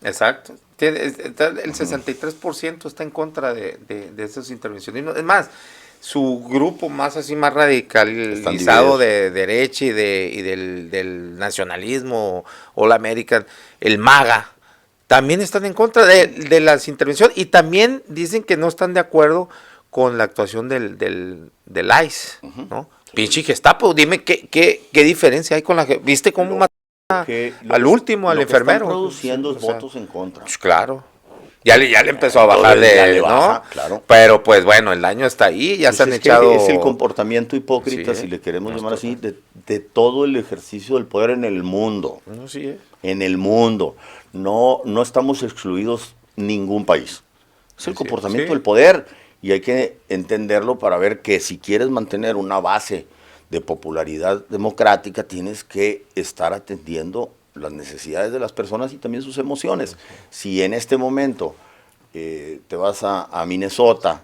[SPEAKER 2] Exacto. El 63% está en contra de esos intervencionismos. Es más, su grupo más así más radicalizado de derecha y del nacionalismo All American, el MAGA, también están en contra de las intervenciones y también dicen que no están de acuerdo con la actuación del ICE, ¿no? Sí. Pinche Gestapo, dime qué diferencia hay con la... ¿Viste cómo mataron al último, al enfermero?
[SPEAKER 1] Están produciendo votos en contra.
[SPEAKER 2] Pues claro. Ya le empezó a bajar ¿no?
[SPEAKER 1] Baja, claro.
[SPEAKER 2] Pero pues bueno, el daño está ahí, ya pues se han echado...
[SPEAKER 1] Es el comportamiento hipócrita, si le queremos llamar así, de todo el ejercicio del poder en el mundo.
[SPEAKER 2] No, sí,
[SPEAKER 1] En el mundo. No estamos excluidos ningún país. Es el comportamiento del poder. Y hay que entenderlo para ver que si quieres mantener una base de popularidad democrática, tienes que estar atendiendo las necesidades de las personas y también sus emociones. Si en este momento te vas a Minnesota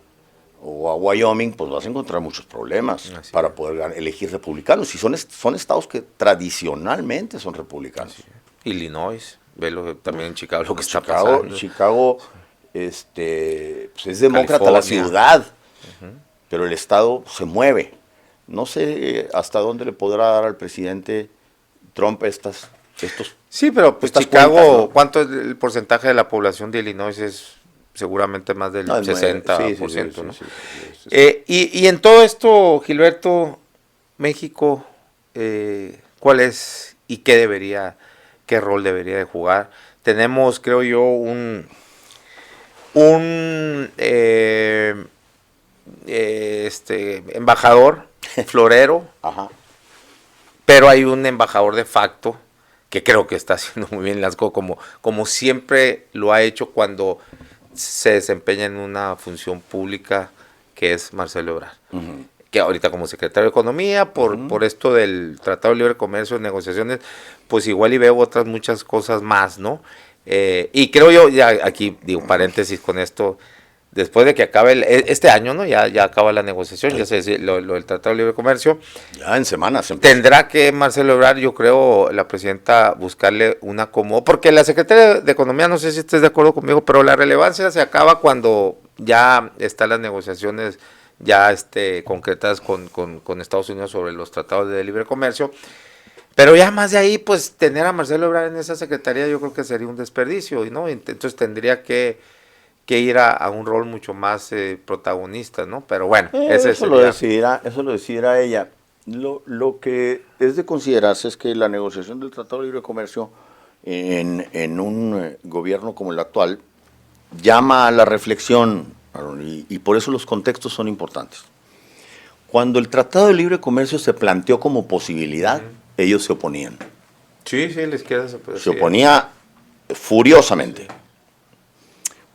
[SPEAKER 1] o a Wyoming, pues vas a encontrar muchos problemas para poder elegir republicanos. Y son estados que tradicionalmente son republicanos.
[SPEAKER 2] Illinois, velo también en Chicago lo que está pasando.
[SPEAKER 1] Chicago pues es demócrata la ciudad, pero el estado se mueve. No sé hasta dónde le podrá dar al presidente Trump estos.
[SPEAKER 2] Sí, pero pues Chicago, cuentas, ¿no? ¿Cuánto es el porcentaje de la población de Illinois? Es seguramente más del 60%, ¿no? Y en todo esto, Gilberto, México, ¿cuál es y qué rol debería de jugar? Tenemos, creo yo, un embajador florero, pero hay un embajador de facto que creo que está haciendo muy bien las cosas, como siempre lo ha hecho cuando se desempeña en una función pública, que es Marcelo Ebrard. Que ahorita como secretario de Economía, por esto del Tratado de Libre Comercio, negociaciones, pues igual y veo otras muchas cosas más, ¿no? Y creo yo, ya aquí digo paréntesis con esto, después de que acabe este año, ¿no? Ya acaba la negociación, sí. Ya se dice lo del Tratado de Libre Comercio.
[SPEAKER 1] Ya en semanas.
[SPEAKER 2] Tendrá que Marcelo Ebrard, yo creo, la presidenta, buscarle un acomodo, porque la secretaria de Economía, no sé si estés de acuerdo conmigo, pero la relevancia se acaba cuando ya están las negociaciones ya concretadas con Estados Unidos sobre los tratados de libre comercio. Pero ya más de ahí, pues tener a Marcelo Ebrard en esa secretaría yo creo que sería un desperdicio, ¿no? Entonces tendría que ir a un rol mucho más protagonista, ¿no? Pero bueno,
[SPEAKER 1] eso lo decidirá ella. Lo que es de considerarse es que la negociación del Tratado de Libre Comercio en un gobierno como el actual llama a la reflexión, y por eso los contextos son importantes. Cuando el Tratado de Libre Comercio se planteó como posibilidad, ellos se oponían.
[SPEAKER 2] Sí, la izquierda
[SPEAKER 1] se oponía furiosamente.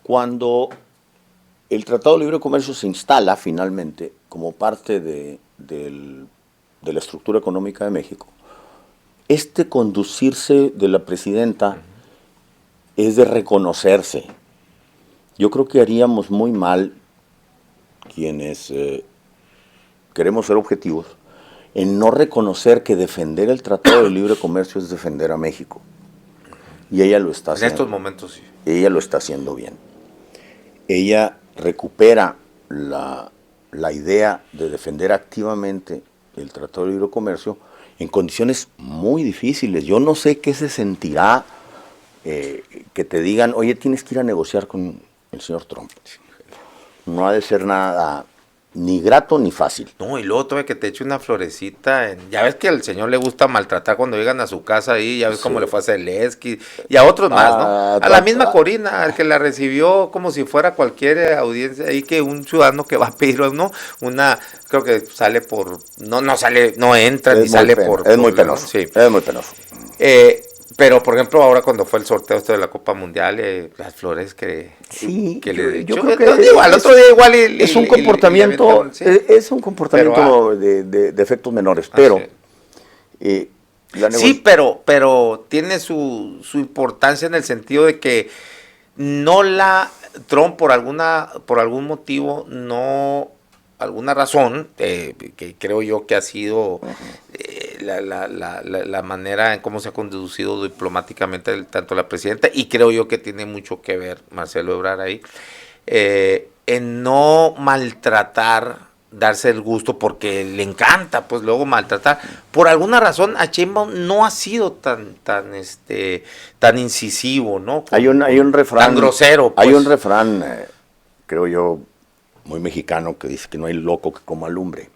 [SPEAKER 1] Cuando el Tratado de Libre Comercio se instala finalmente como parte de la estructura económica de México, conducirse de la presidenta es de reconocerse. Yo creo que haríamos muy mal quienes queremos ser objetivos en no reconocer que defender el Tratado de Libre Comercio es defender a México. Y ella lo está haciendo.
[SPEAKER 2] En estos momentos sí.
[SPEAKER 1] Ella lo está haciendo bien. Ella recupera la idea de defender activamente el Tratado de Libre Comercio en condiciones muy difíciles. Yo no sé qué se sentirá que te digan, oye, tienes que ir a negociar con el señor Trump. No ha de ser nada ni grato ni fácil.
[SPEAKER 2] No, y luego todavía que te eche una florecita. Ya ves que al señor le gusta maltratar cuando llegan a su casa ahí, ya ves cómo le fue a Zelensky y a otros más, ¿no? A la misma Corina, al que la recibió como si fuera cualquier audiencia ahí, que un ciudadano que va a pedir, ¿no? Creo que sale no entra ni sale por...
[SPEAKER 1] Es muy penoso,
[SPEAKER 2] sí.
[SPEAKER 1] Es muy penoso.
[SPEAKER 2] Pero, por ejemplo, ahora cuando fue el sorteo esto de la Copa Mundial, las flores
[SPEAKER 1] Sí,
[SPEAKER 2] que le
[SPEAKER 1] yo
[SPEAKER 2] echó,
[SPEAKER 1] creo que
[SPEAKER 2] digo, al otro día igual
[SPEAKER 1] es un comportamiento,
[SPEAKER 2] sí.
[SPEAKER 1] es un comportamiento de efectos menores, pero
[SPEAKER 2] Sí.
[SPEAKER 1] la
[SPEAKER 2] Sí,
[SPEAKER 1] negocio...
[SPEAKER 2] pero tiene su importancia en el sentido de que no Trump por algún motivo, alguna razón, que creo yo que ha sido la manera en cómo se ha conducido diplomáticamente tanto la presidenta, y creo yo que tiene mucho que ver Marcelo Ebrard ahí, en no maltratar, darse el gusto, porque le encanta pues luego maltratar. Por alguna razón a Sheinbaum no ha sido tan incisivo, ¿no?
[SPEAKER 1] Hay un refrán,
[SPEAKER 2] tan grosero, pues.
[SPEAKER 1] hay un refrán, creo yo, muy mexicano, que dice que no hay loco que coma lumbre.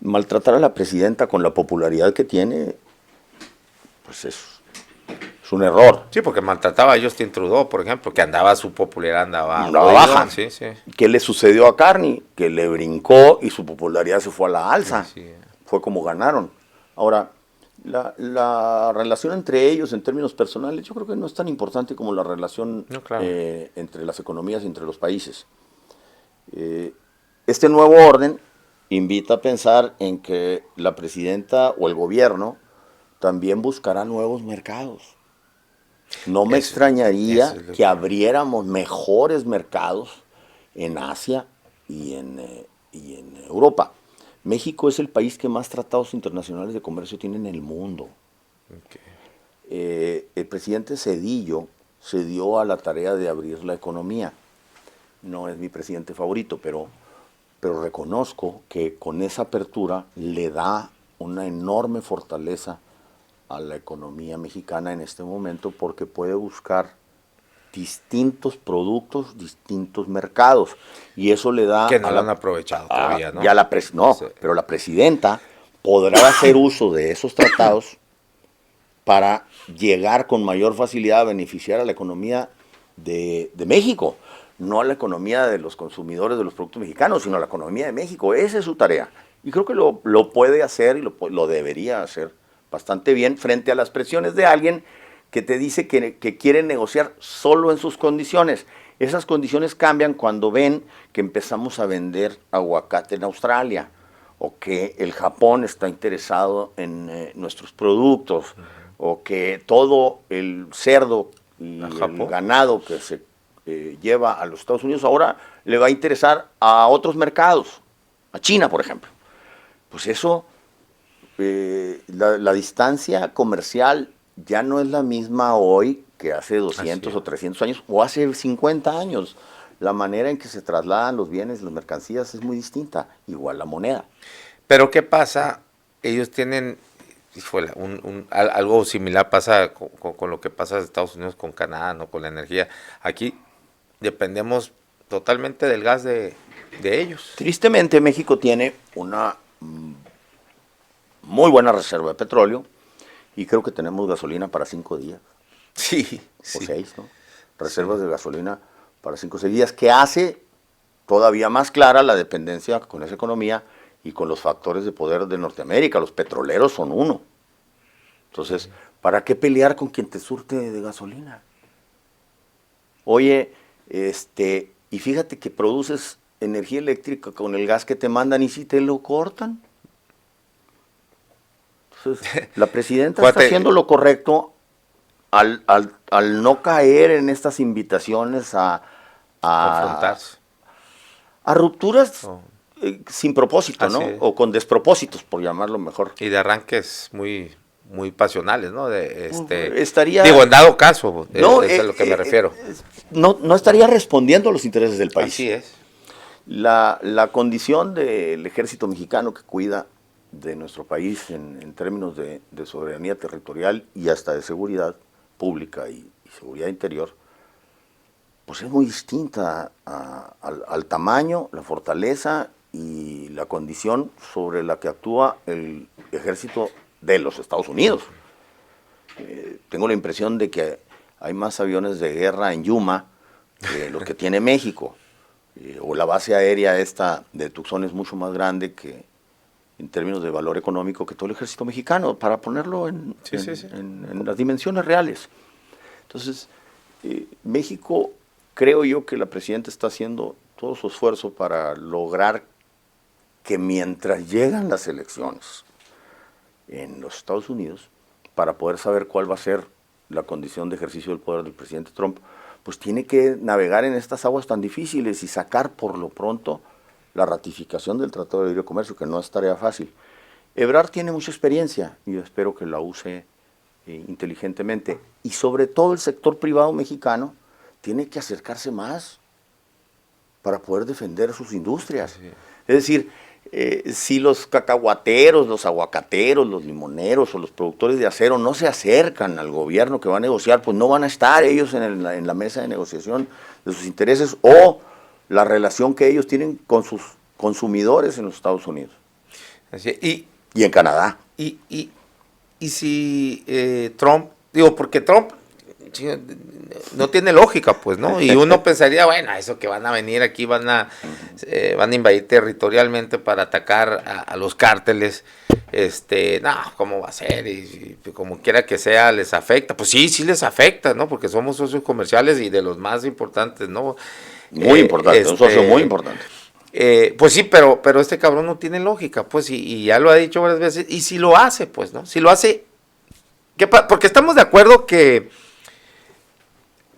[SPEAKER 1] Maltratar a la presidenta con la popularidad que tiene, pues es un error.
[SPEAKER 2] Sí, porque maltrataba a Justin Trudeau, por ejemplo, que su popularidad andaba
[SPEAKER 1] baja.
[SPEAKER 2] Sí, sí.
[SPEAKER 1] ¿Qué le sucedió a Carney? Que le brincó y su popularidad se fue a la alza.
[SPEAKER 2] Sí.
[SPEAKER 1] Fue como ganaron. Ahora, la relación entre ellos en términos personales, yo creo que no es tan importante como la relación
[SPEAKER 2] No, claro.
[SPEAKER 1] entre las economías y entre los países. Este nuevo orden invita a pensar en que la presidenta o el gobierno también buscará nuevos mercados. No me extrañaría que abriéramos mejores mercados en Asia y en Europa. México es el país que más tratados internacionales de comercio tiene en el mundo. El presidente Zedillo se dio a la tarea de abrir la economía. No es mi presidente favorito, pero reconozco que con esa apertura le da una enorme fortaleza a la economía mexicana en este momento, porque puede buscar distintos productos, distintos mercados, y eso le da...
[SPEAKER 2] Que no lo han aprovechado todavía, ¿no?
[SPEAKER 1] Ya sí. Pero la presidenta podrá hacer uso de esos tratados para llegar con mayor facilidad a beneficiar a la economía de México, no a la economía de los consumidores de los productos mexicanos, sino a la economía de México. Esa es su tarea. Y creo que lo puede hacer y lo debería hacer bastante bien frente a las presiones de alguien que te dice que quiere negociar solo en sus condiciones. Esas condiciones cambian cuando ven que empezamos a vender aguacate en Australia, o que el Japón está interesado en nuestros productos, o que todo el cerdo y el ganado que se lleva a los Estados Unidos ahora le va a interesar a otros mercados, a China, por ejemplo. Pues eso, la distancia comercial ya no es la misma hoy que hace 200 o 300 años o hace 50 años. La manera en que se trasladan los bienes, las mercancías es muy distinta, igual la moneda.
[SPEAKER 2] Pero ¿qué pasa? Ellos tienen, algo similar pasa con lo que pasa en Estados Unidos con Canadá, ¿no? Con la energía. Aquí dependemos totalmente del gas de ellos.
[SPEAKER 1] Tristemente, México tiene una muy buena reserva de petróleo, y creo que tenemos gasolina para 5 días.
[SPEAKER 2] Sí.
[SPEAKER 1] O 6, ¿no? Reservas de gasolina para 5 o 6 días, que hace todavía más clara la dependencia con esa economía y con los factores de poder de Norteamérica. Los petroleros son uno. Entonces, ¿para qué pelear con quien te surte de gasolina? Oye, y fíjate que produces energía eléctrica con el gas que te mandan, y si te lo cortan. Entonces, la presidenta está haciendo lo correcto al no caer en estas invitaciones a
[SPEAKER 2] confrontarse,
[SPEAKER 1] a rupturas sin propósito, ¿no? O con despropósitos, por llamarlo mejor.
[SPEAKER 2] Y de arranques muy pasionales, ¿no?
[SPEAKER 1] Estaría,
[SPEAKER 2] digo, en dado caso, es a lo que me refiero.
[SPEAKER 1] No estaría respondiendo a los intereses del país.
[SPEAKER 2] Así es.
[SPEAKER 1] La condición del ejército mexicano, que cuida de nuestro país en términos de soberanía territorial y hasta de seguridad pública y seguridad interior, pues es muy distinta al tamaño, la fortaleza y la condición sobre la que actúa el ejército de los Estados Unidos. Tengo la impresión de que hay más aviones de guerra en Yuma que los que tiene México, o la base aérea esta de Tucson es mucho más grande que en términos de valor económico que todo el ejército mexicano, para ponerlo en las dimensiones reales. Entonces, México, creo yo que la presidenta está haciendo todo su esfuerzo para lograr que mientras llegan las elecciones en los Estados Unidos, para poder saber cuál va a ser la condición de ejercicio del poder del presidente Trump, pues tiene que navegar en estas aguas tan difíciles y sacar por lo pronto la ratificación del Tratado de Libre Comercio, que no es tarea fácil. Ebrard tiene mucha experiencia y yo espero que la use inteligentemente. Y sobre todo el sector privado mexicano tiene que acercarse más para poder defender sus industrias. Sí. Es decir, si los cacahuateros, los aguacateros, los limoneros o los productores de acero no se acercan al gobierno que va a negociar, pues no van a estar ellos en la mesa de negociación de sus intereses o la relación que ellos tienen con sus consumidores en los Estados Unidos.
[SPEAKER 2] Así,
[SPEAKER 1] y en Canadá.
[SPEAKER 2] Y si Trump, digo, porque Trump no tiene lógica, pues, ¿no? Y uno pensaría, bueno, eso que van a venir aquí, van a invadir territorialmente para atacar a los cárteles, no, ¿cómo va a ser? Y como quiera que sea, les afecta. Pues sí les afecta, ¿no? Porque somos socios comerciales y de los más importantes, ¿no?
[SPEAKER 1] Muy importante, un socio muy importante.
[SPEAKER 2] Pues sí, pero este cabrón no tiene lógica, pues, y ya lo ha dicho varias veces, y si lo hace, pues, ¿no? Si lo hace, porque estamos de acuerdo que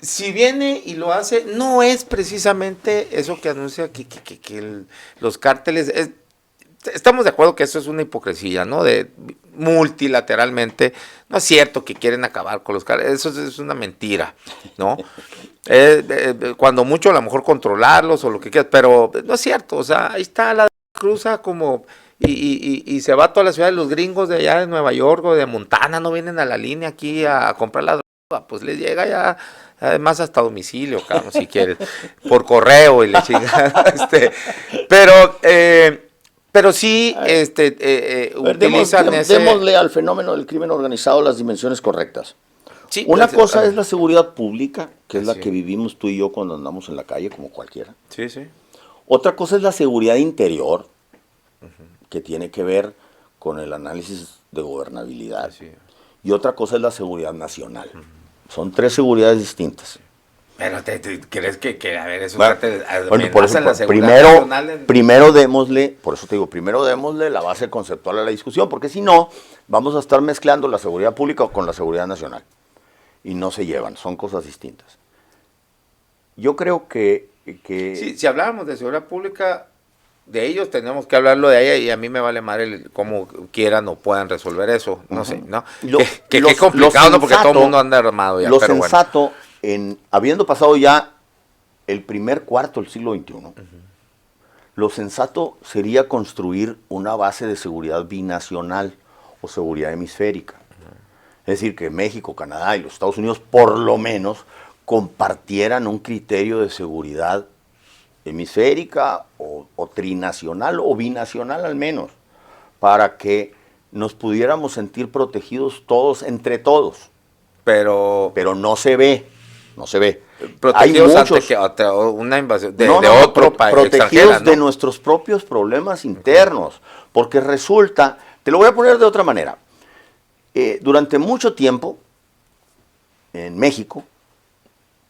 [SPEAKER 2] si viene y lo hace, no es precisamente eso que anuncia que los cárteles, estamos de acuerdo que eso es una hipocresía, ¿no? De multilateralmente, no es cierto que quieren acabar con los cárteles, eso es una mentira, ¿no? Cuando mucho a lo mejor controlarlos o lo que quieras, pero no es cierto, o sea, ahí está la cruza como y se va a toda la ciudad de los gringos de allá de Nueva York o de Montana, no vienen a la línea aquí a comprar la droga, pues les llega ya, además hasta domicilio, cabrón, si quieres, por correo y le chingan, pero sí, utilizan
[SPEAKER 1] démosle al fenómeno del crimen organizado las dimensiones correctas. Sí, una cosa es la seguridad pública, que es la que vivimos tú y yo cuando andamos en la calle, como cualquiera.
[SPEAKER 2] Sí, sí.
[SPEAKER 1] Otra cosa es la seguridad interior, que tiene que ver con el análisis de gobernabilidad. Sí. Y otra cosa es la seguridad nacional. Son tres seguridades distintas.
[SPEAKER 2] Pero ¿crees que a ver, eso
[SPEAKER 1] bueno, por eso, primero démosle, por eso te digo, primero démosle la base conceptual a la discusión, porque si no, vamos a estar mezclando la seguridad pública con la seguridad nacional. Y no se llevan, son cosas distintas. Yo creo que
[SPEAKER 2] sí, si hablábamos de seguridad pública, de ellos tenemos que hablarlo de ella, y a mí me vale madre cómo quieran o puedan resolver eso, no sé, ¿no? Que es complicado, ¿no? Porque todo el mundo anda armado ya.
[SPEAKER 1] Lo sensato, habiendo pasado ya el primer cuarto del siglo XXI, lo sensato sería construir una base de seguridad binacional o seguridad hemisférica. Es decir, que México, Canadá y los Estados Unidos por lo menos compartieran un criterio de seguridad hemisférica o trinacional o binacional al menos, para que nos pudiéramos sentir protegidos todos entre todos. Pero no se ve, no se ve.
[SPEAKER 2] Protegidos hay muchos, ante que una invasión de otro país,
[SPEAKER 1] protegidos, ¿no? De nuestros propios problemas internos, porque resulta, te lo voy a poner de otra manera. Durante mucho tiempo, en México,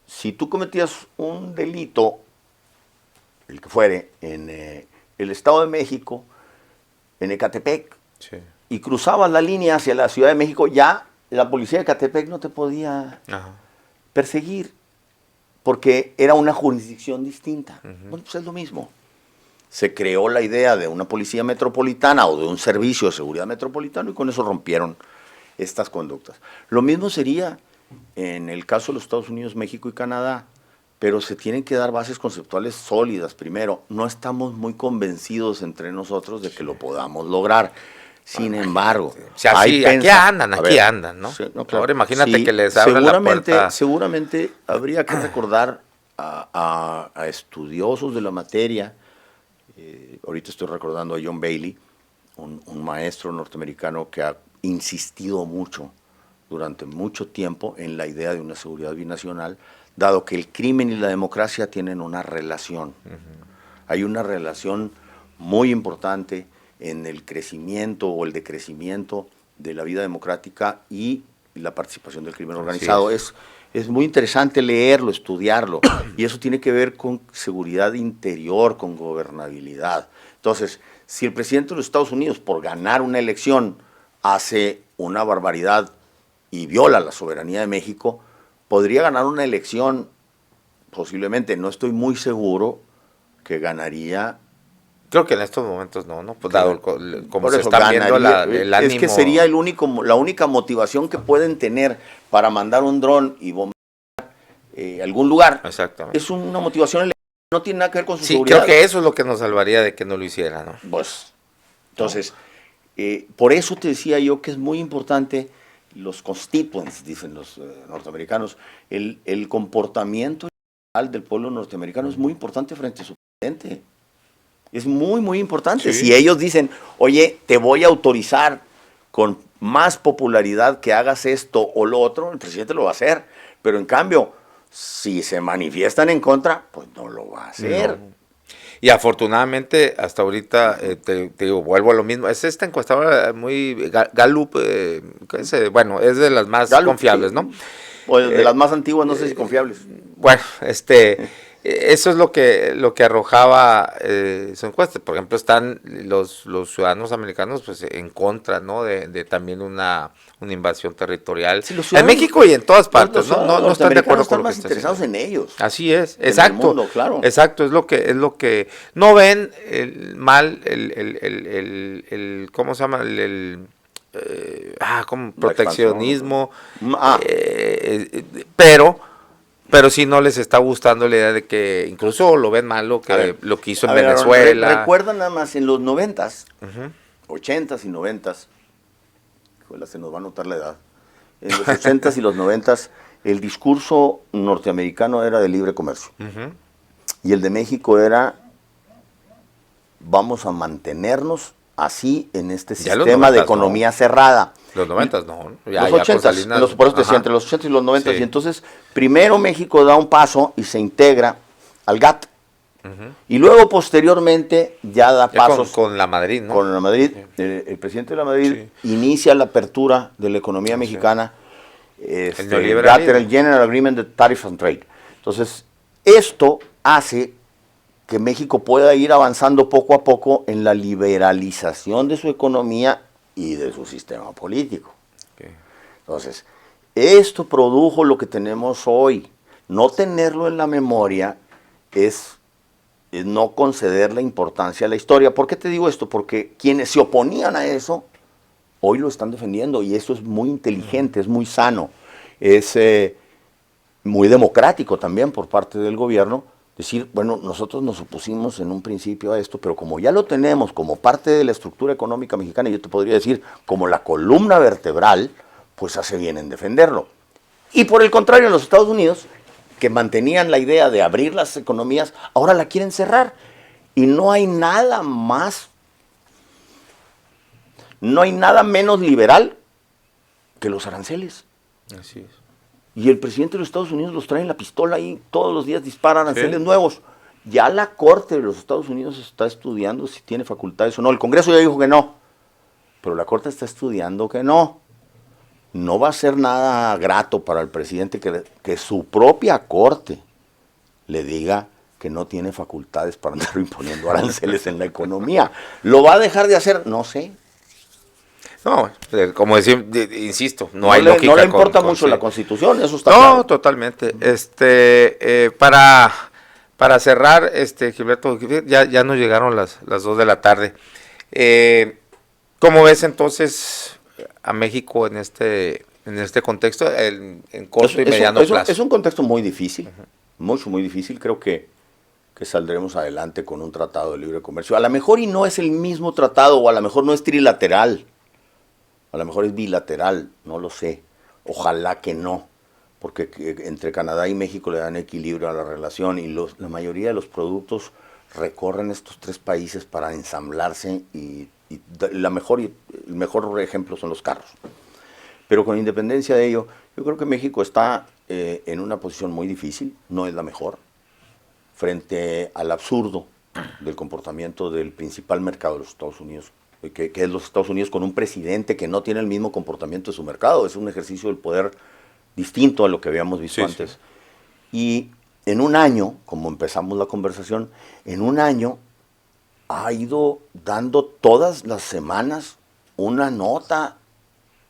[SPEAKER 1] si tú cometías un delito, el que fuere, en el Estado de México, en Ecatepec, sí, y cruzabas la línea hacia la Ciudad de México, ya la policía de Ecatepec no te podía perseguir, porque era una jurisdicción distinta. Bueno, pues es lo mismo. Se creó la idea de una policía metropolitana o de un servicio de seguridad metropolitano y con eso rompieron estas conductas. Lo mismo sería en el caso de los Estados Unidos, México y Canadá, pero se tienen que dar bases conceptuales sólidas primero. No estamos muy convencidos entre nosotros de que lo podamos lograr. Sin embargo,
[SPEAKER 2] o sea, sí, aquí andan, ¿no? Sí, no, claro. Ahora imagínate que les abran la puerta.
[SPEAKER 1] Seguramente habría que recordar a estudiosos de la materia. Ahorita estoy recordando a John Bailey, un maestro norteamericano que ha insistido mucho durante mucho tiempo en la idea de una seguridad binacional, dado que el crimen y la democracia tienen una relación. Hay una relación muy importante en el crecimiento o el decrecimiento de la vida democrática y la participación del crimen organizado. Es muy interesante leerlo, estudiarlo, y eso tiene que ver con seguridad interior, con gobernabilidad. Entonces, si el presidente de los Estados Unidos, por ganar una elección, hace una barbaridad y viola la soberanía de México, podría ganar una elección, posiblemente, no estoy muy seguro que ganaría.
[SPEAKER 2] Creo que en estos momentos no, pues dado como se
[SPEAKER 1] Eso,
[SPEAKER 2] está viendo el ánimo.
[SPEAKER 1] Es que sería la única motivación que pueden tener para mandar un dron y bombardear algún lugar.
[SPEAKER 2] Exactamente.
[SPEAKER 1] Es una motivación electoral, no tiene nada que ver con su
[SPEAKER 2] Sí,
[SPEAKER 1] seguridad.
[SPEAKER 2] creo que eso es lo que nos salvaría de que no lo hiciera, ¿no?
[SPEAKER 1] Pues, entonces, por eso te decía yo que es muy importante los constituents, dicen los norteamericanos, el comportamiento del pueblo norteamericano es muy importante frente a su presidente. Es muy, muy importante.
[SPEAKER 2] Sí.
[SPEAKER 1] Si ellos dicen, oye, te voy a autorizar con más popularidad que hagas esto o lo otro, el presidente lo va a hacer. Pero en cambio, si se manifiestan en contra, pues no lo va a hacer.
[SPEAKER 2] No. Y afortunadamente, hasta ahorita, te digo, vuelvo a lo mismo. Es esta encuestadora muy Gallup, bueno, es de las más
[SPEAKER 1] Gallup,
[SPEAKER 2] confiables,
[SPEAKER 1] sí.
[SPEAKER 2] ¿no?
[SPEAKER 1] O de las más antiguas, no sé si confiables.
[SPEAKER 2] Bueno, eso es lo que arrojaba su encuesta. Por ejemplo, están los ciudadanos americanos pues en contra, ¿no? De también una invasión territorial
[SPEAKER 1] Sí,
[SPEAKER 2] en México y en todas partes, ¿no? No están de acuerdo con
[SPEAKER 1] están
[SPEAKER 2] lo que
[SPEAKER 1] más
[SPEAKER 2] está
[SPEAKER 1] interesados
[SPEAKER 2] haciendo.
[SPEAKER 1] en ellos.
[SPEAKER 2] Así es,
[SPEAKER 1] En
[SPEAKER 2] exacto.
[SPEAKER 1] el mundo, claro.
[SPEAKER 2] Exacto, es lo que no ven mal ¿cómo se llama? Como proteccionismo, pero sí no les está gustando la idea de que incluso lo ven mal lo que hizo en Venezuela.
[SPEAKER 1] Recuerda nada más, en los 90s, 80s y 90s, se nos va a notar la edad, en los 80s y los 90s, el discurso norteamericano era de libre comercio. Y el de México era, vamos a mantenernos así en este sistema de economía cerrada.
[SPEAKER 2] Los 90s no.
[SPEAKER 1] Los 80s, por eso te decía, entre los 80s y los 90s. Sí. Y entonces, primero México da un paso y se integra al GATT. Y luego, posteriormente, ya da pasos.
[SPEAKER 2] Con la Madrid, ¿no?
[SPEAKER 1] Con la Madrid. El presidente de la Madrid inicia la apertura de la economía mexicana. El GATT era el General Agreement de Tariff and Trade. Entonces, esto hace que México pueda ir avanzando poco a poco en la liberalización de su economía y de su sistema político. Entonces, esto produjo lo que tenemos hoy. No tenerlo en la memoria es no conceder la importancia a la historia. ¿Por qué te digo esto? Porque quienes se oponían a eso, hoy lo están defendiendo, y eso es muy inteligente, es muy sano, es muy democrático también por parte del gobierno. Decir, bueno, nosotros nos opusimos en un principio a esto, pero como ya lo tenemos como parte de la estructura económica mexicana, yo te podría decir, como la columna vertebral, pues hace bien en defenderlo. Y por el contrario, en los Estados Unidos, que mantenían la idea de abrir las economías, ahora la quieren cerrar. Y no hay nada más, no hay nada menos liberal que los aranceles.
[SPEAKER 2] Así es.
[SPEAKER 1] Y el presidente de los Estados Unidos los trae en la pistola ahí, todos los días disparan aranceles nuevos. Ya la Corte de los Estados Unidos está estudiando si tiene facultades o no. El Congreso ya dijo que no, pero la Corte está estudiando que no. No va a ser nada grato para el presidente que su propia Corte le diga que no tiene facultades para andar imponiendo aranceles en la economía. ¿Lo va a dejar de hacer? No sé.
[SPEAKER 2] No, como decir, insisto, no hay lógica.
[SPEAKER 1] No le importa mucho la Constitución, eso está claro.
[SPEAKER 2] No, totalmente. Para cerrar, Gilberto, ya nos llegaron las 2 de la tarde. ¿Cómo ves entonces a México en este contexto, en corto y mediano plazo?
[SPEAKER 1] Es un contexto muy difícil, mucho, muy difícil. Creo que saldremos adelante con un tratado de libre comercio. A lo mejor y no es el mismo tratado, o a lo mejor no es trilateral. A lo mejor es bilateral, no lo sé. Ojalá que no, porque entre Canadá y México le dan equilibrio a la relación, y la mayoría de los productos recorren estos 3 países para ensamblarse, y el mejor ejemplo son los carros. Pero con independencia de ello, yo creo que México está en una posición muy difícil, no es la mejor, frente al absurdo del comportamiento del principal mercado de los Estados Unidos, que es los Estados Unidos, con un presidente que no tiene el mismo comportamiento de su mercado. Es un ejercicio del poder distinto a lo que habíamos visto antes.
[SPEAKER 2] Sí.
[SPEAKER 1] Y en un año, como empezamos la conversación, en un año ha ido dando todas las semanas una nota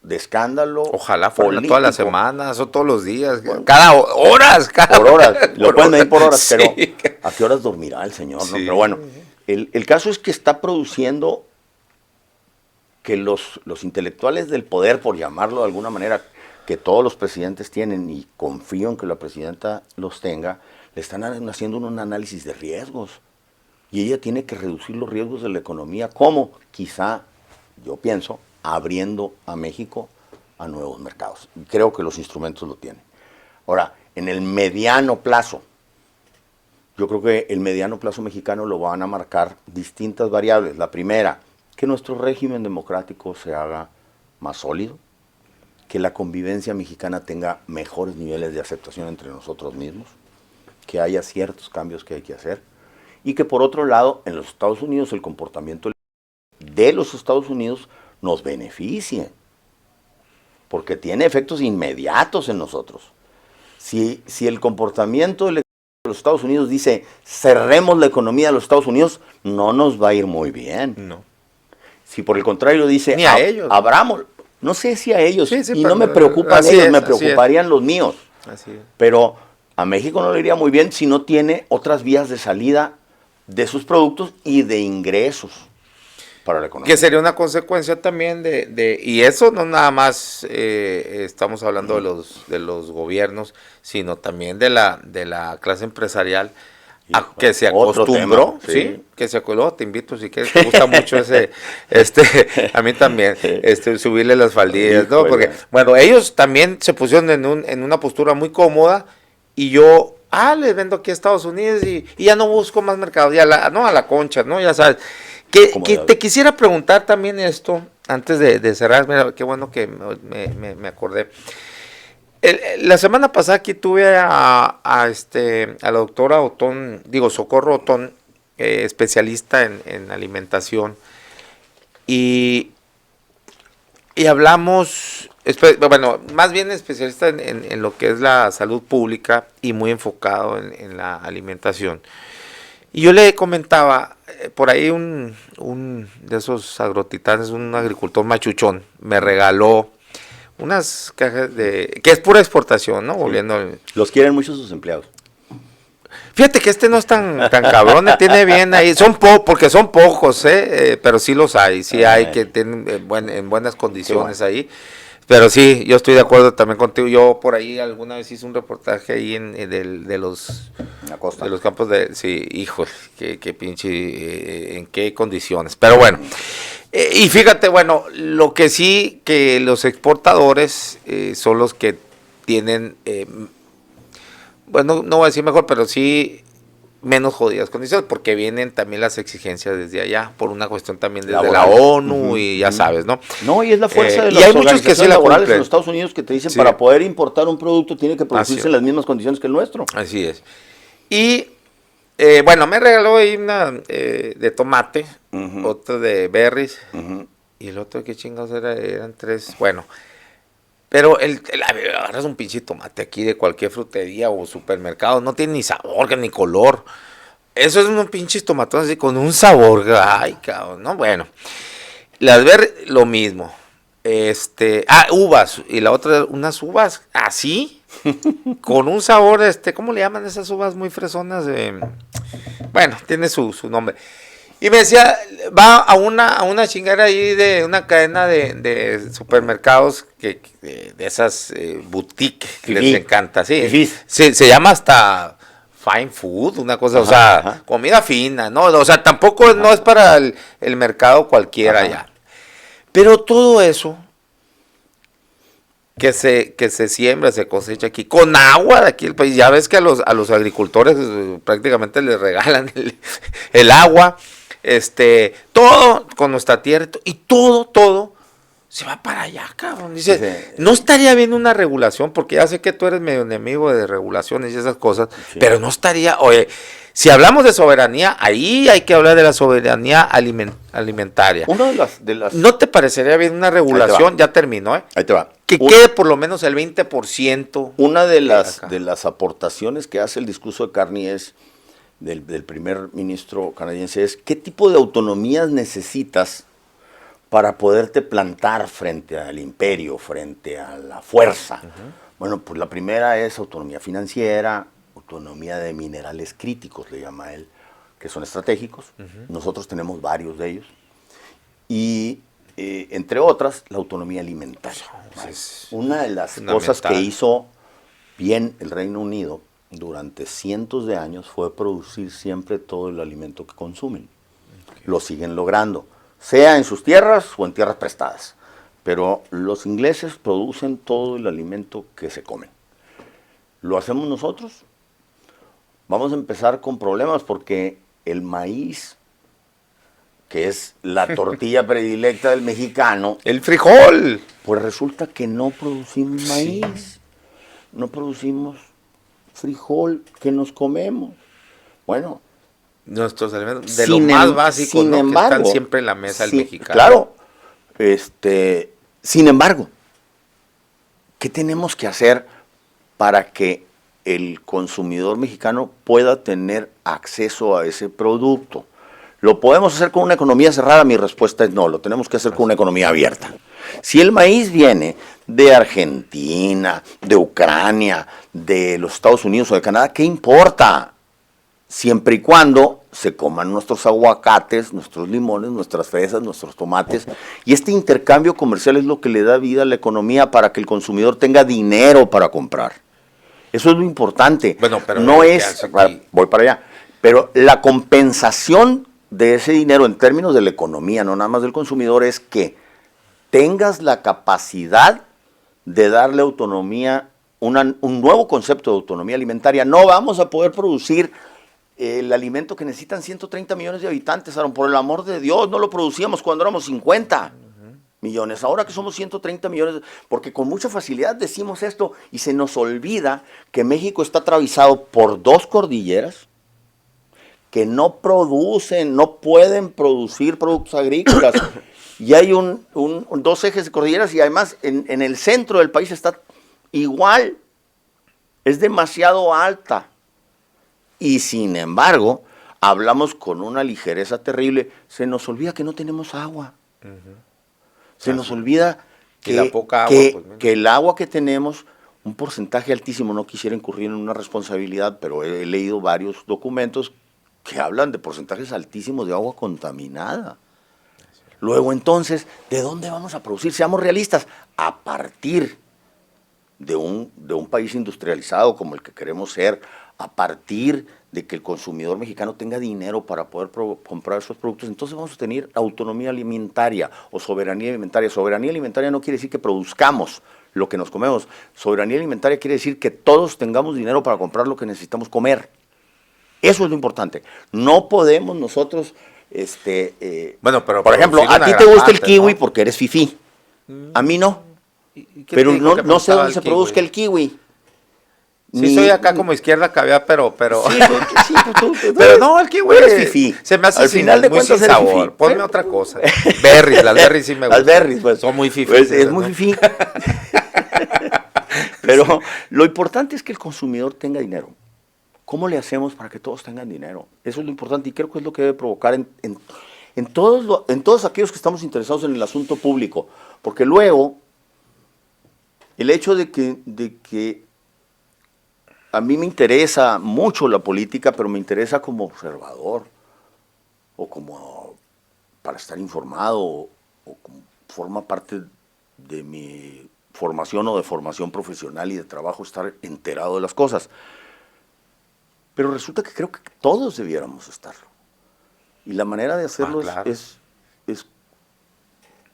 [SPEAKER 1] de escándalo.
[SPEAKER 2] Ojalá fuera
[SPEAKER 1] político.
[SPEAKER 2] todas las semanas o todos los días,
[SPEAKER 1] Bueno,
[SPEAKER 2] horas.
[SPEAKER 1] Por horas, lo pueden medir por horas,
[SPEAKER 2] Sí.
[SPEAKER 1] pero ¿a qué horas dormirá el señor? ¿No?
[SPEAKER 2] Sí.
[SPEAKER 1] Pero bueno, el caso es que está produciendo que los intelectuales del poder, por llamarlo de alguna manera, que todos los presidentes tienen, y confío en que la presidenta los tenga, le están haciendo un análisis de riesgos. Y ella tiene que reducir los riesgos de la economía. ¿Cómo? Quizá, yo pienso, abriendo a México a nuevos mercados. Y creo que los instrumentos lo tienen. Ahora, en el mediano plazo, yo creo que el mediano plazo mexicano lo van a marcar distintas variables. La primera, que nuestro régimen democrático se haga más sólido, que la convivencia mexicana tenga mejores niveles de aceptación entre nosotros mismos, que haya ciertos cambios que hay que hacer, y que por otro lado, en los Estados Unidos, el comportamiento de los Estados Unidos nos beneficie, porque tiene efectos inmediatos en nosotros. Si el comportamiento de los Estados Unidos dice, cerremos la economía de los Estados Unidos, no nos va a ir muy bien.
[SPEAKER 2] No.
[SPEAKER 1] Si por el contrario dice,
[SPEAKER 2] Ni a ellos.
[SPEAKER 1] abramos, no sé si a ellos,
[SPEAKER 2] Sí,
[SPEAKER 1] y no me preocupan
[SPEAKER 2] así
[SPEAKER 1] ellos,
[SPEAKER 2] es,
[SPEAKER 1] me
[SPEAKER 2] así
[SPEAKER 1] preocuparían los míos.
[SPEAKER 2] Así es.
[SPEAKER 1] Pero a México no le iría muy bien si no tiene otras vías de salida de sus productos y de ingresos para la economía.
[SPEAKER 2] Que sería una consecuencia también y eso no nada más estamos hablando de los gobiernos, sino también de la clase empresarial que se
[SPEAKER 1] Otro
[SPEAKER 2] acostumbró,
[SPEAKER 1] tema,
[SPEAKER 2] sí, que se acostumbró, te invito si quieres, te gusta mucho ese, a mí también, subirle las faldillas, ¿no? Porque, bueno, ellos también se pusieron en una postura muy cómoda y yo, les vendo aquí a Estados Unidos y ya no busco más mercados, ya a la concha, ¿no? Ya sabes. Que te quisiera preguntar también esto, antes de cerrar, mira, qué bueno que me acordé. La semana pasada aquí tuve a la doctora Socorro Otón, especialista en alimentación, y hablamos, bueno, más bien especialista en lo que es la salud pública y muy enfocado en la alimentación. Y yo le comentaba, por ahí un de esos agrotitanes, un agricultor machuchón, me regaló unas cajas que es pura exportación, ¿no?
[SPEAKER 1] Sí.
[SPEAKER 2] Volviendo.
[SPEAKER 1] Los quieren mucho sus empleados.
[SPEAKER 2] Fíjate que no es tan cabrón, tiene bien ahí, porque son pocos, pero sí los hay, sí hay que tienen en buenas condiciones ahí. Pero sí, yo estoy de acuerdo también contigo. Yo por ahí alguna vez hice un reportaje ahí de los campos de... Sí, hijo, qué pinche... en qué condiciones. Pero bueno, y fíjate, bueno, lo que sí, que los exportadores son los que tienen... bueno, no voy a decir mejor, pero sí menos jodidas condiciones, porque vienen también las exigencias desde allá, por una cuestión también desde la ONU y ya sabes, ¿no?
[SPEAKER 1] No, y es la fuerza de
[SPEAKER 2] y
[SPEAKER 1] las
[SPEAKER 2] hay muchos que sí la
[SPEAKER 1] laborales
[SPEAKER 2] cumplen
[SPEAKER 1] en los Estados Unidos que te dicen para poder importar un producto tiene que producirse en las mismas condiciones que el nuestro.
[SPEAKER 2] Así es. Y bueno, me regaló ahí una de tomate, otra de berries, y el otro, ¿qué chingados eran 3? Bueno, pero agarras un pinche tomate aquí de cualquier frutería o supermercado, no tiene ni sabor ni color. Eso es unos pinches tomatones así con un sabor, ay, cabrón, ¿no? Bueno, las berries, lo mismo. Uvas, y la otra, unas uvas así, con un sabor, ¿cómo le llaman esas uvas muy fresonas? Bueno, tiene su nombre. Y me decía, va a una chingada ahí de una cadena de supermercados de esas boutiques que les encanta, sí. Se llama hasta fine food, una cosa, o sea, comida fina, ¿no? O sea, tampoco no es para el mercado cualquiera ya. Pero todo eso que se siembra, se cosecha aquí, con agua de aquí el país, ya ves que a los agricultores prácticamente les regalan el agua, todo con nuestra tierra, y todo se va para allá, cabrón. Dice,
[SPEAKER 1] Sí.
[SPEAKER 2] no estaría bien una regulación, porque ya sé que tú eres medio enemigo de regulaciones y esas cosas,
[SPEAKER 1] Sí.
[SPEAKER 2] pero no estaría, oye, si hablamos de soberanía, ahí hay que hablar de la soberanía alimentaria.
[SPEAKER 1] Una de las
[SPEAKER 2] ¿No te parecería bien una regulación? Ya terminó, ¿eh?
[SPEAKER 1] ahí te va.
[SPEAKER 2] Que quede por lo menos el 20%.
[SPEAKER 1] Una de
[SPEAKER 2] acá.
[SPEAKER 1] las aportaciones que hace el discurso de Carney es del primer ministro canadiense es ¿qué tipo de autonomías necesitas para poderte plantar frente al imperio, frente a la fuerza? Bueno, pues la primera es autonomía financiera, autonomía de minerales críticos, le llama él, que son estratégicos. Nosotros tenemos varios de ellos. Y entre otras, la autonomía alimentaria.
[SPEAKER 2] Es
[SPEAKER 1] Una de las
[SPEAKER 2] fundamental.
[SPEAKER 1] cosas que hizo bien el Reino Unido durante cientos de años fue producir siempre todo el alimento que consumen. Lo siguen logrando, sea en sus tierras o en tierras prestadas. Pero los ingleses producen todo el alimento que se comen. ¿Lo hacemos nosotros? Vamos a empezar con problemas porque el maíz, que es la tortilla predilecta del mexicano,
[SPEAKER 2] El frijol.
[SPEAKER 1] pues resulta que no producimos maíz, no producimos frijol que nos comemos. Bueno,
[SPEAKER 2] Nuestros alimentos, de lo más básico, ¿no? Que están siempre en la mesa del mexicano.
[SPEAKER 1] Claro, sin embargo, ¿qué tenemos que hacer para que el consumidor mexicano pueda tener acceso a ese producto? ¿Lo podemos hacer con una economía cerrada? Mi respuesta es no, lo tenemos que hacer con una economía abierta. Si el maíz viene de Argentina, de Ucrania, de los Estados Unidos o de Canadá, ¿qué importa? Siempre y cuando se coman nuestros aguacates, nuestros limones, nuestras fresas, nuestros tomates. Y este intercambio comercial es lo que le da vida a la economía para que el consumidor tenga dinero para comprar. Eso es lo importante.
[SPEAKER 2] Bueno, pero
[SPEAKER 1] no es, voy para allá, pero la compensación de ese dinero en términos de la economía, no nada más del consumidor, es que tengas la capacidad de darle autonomía, un nuevo concepto de autonomía alimentaria. No vamos a poder producir el alimento que necesitan 130 millones de habitantes, Aaron, por el amor de Dios, no lo producíamos cuando éramos 50 millones, ahora que somos 130 millones, porque con mucha facilidad decimos esto y se nos olvida que México está atravesado por dos cordilleras que no producen, no pueden producir productos agrícolas, y hay dos ejes de cordilleras y además en el centro del país está igual, es demasiado alta. Y sin embargo, hablamos con una ligereza terrible, se nos olvida que no tenemos agua. Se nos olvida que el agua que tenemos, un porcentaje altísimo, no quisiera incurrir en una responsabilidad, pero he leído varios documentos que hablan de porcentajes altísimos de agua contaminada. Luego entonces, ¿de dónde vamos a producir? Seamos realistas, a partir de un país industrializado como el que queremos ser, a partir de que el consumidor mexicano tenga dinero para poder comprar esos productos, entonces vamos a tener autonomía alimentaria o soberanía alimentaria. Soberanía alimentaria no quiere decir que produzcamos lo que nos comemos. Soberanía alimentaria quiere decir que todos tengamos dinero para comprar lo que necesitamos comer. Eso es lo importante. No podemos nosotros,
[SPEAKER 2] bueno, pero
[SPEAKER 1] por ejemplo, a ti te gusta el kiwi, ¿no? Porque eres fifí. A mí no. Pero no sé dónde se produzca el kiwi.
[SPEAKER 2] Sí, soy acá como izquierda caviar, pero...
[SPEAKER 1] Sí,
[SPEAKER 2] pero no, el kiwi
[SPEAKER 1] es fifí.
[SPEAKER 2] Se me hace
[SPEAKER 1] al final de cuentas
[SPEAKER 2] sin sabor.
[SPEAKER 1] Fifí.
[SPEAKER 2] Ponme otra cosa. Berries, las berries sí me gustan.
[SPEAKER 1] Las berries, pues.
[SPEAKER 2] Son muy fifí.
[SPEAKER 1] Pues, es muy fifí. Pero lo importante es que el consumidor tenga dinero. ¿Cómo le hacemos para que todos tengan dinero? Eso es lo importante y creo que es lo que debe provocar en todos aquellos que estamos interesados en el asunto público. Porque luego, el hecho de que a mí me interesa mucho la política, pero me interesa como observador, o como para estar informado, o como forma parte de mi formación o de formación profesional y de trabajo, estar enterado de las cosas. Pero resulta que creo que todos debiéramos estarlo. Y la manera de hacerlo
[SPEAKER 2] claro.
[SPEAKER 1] es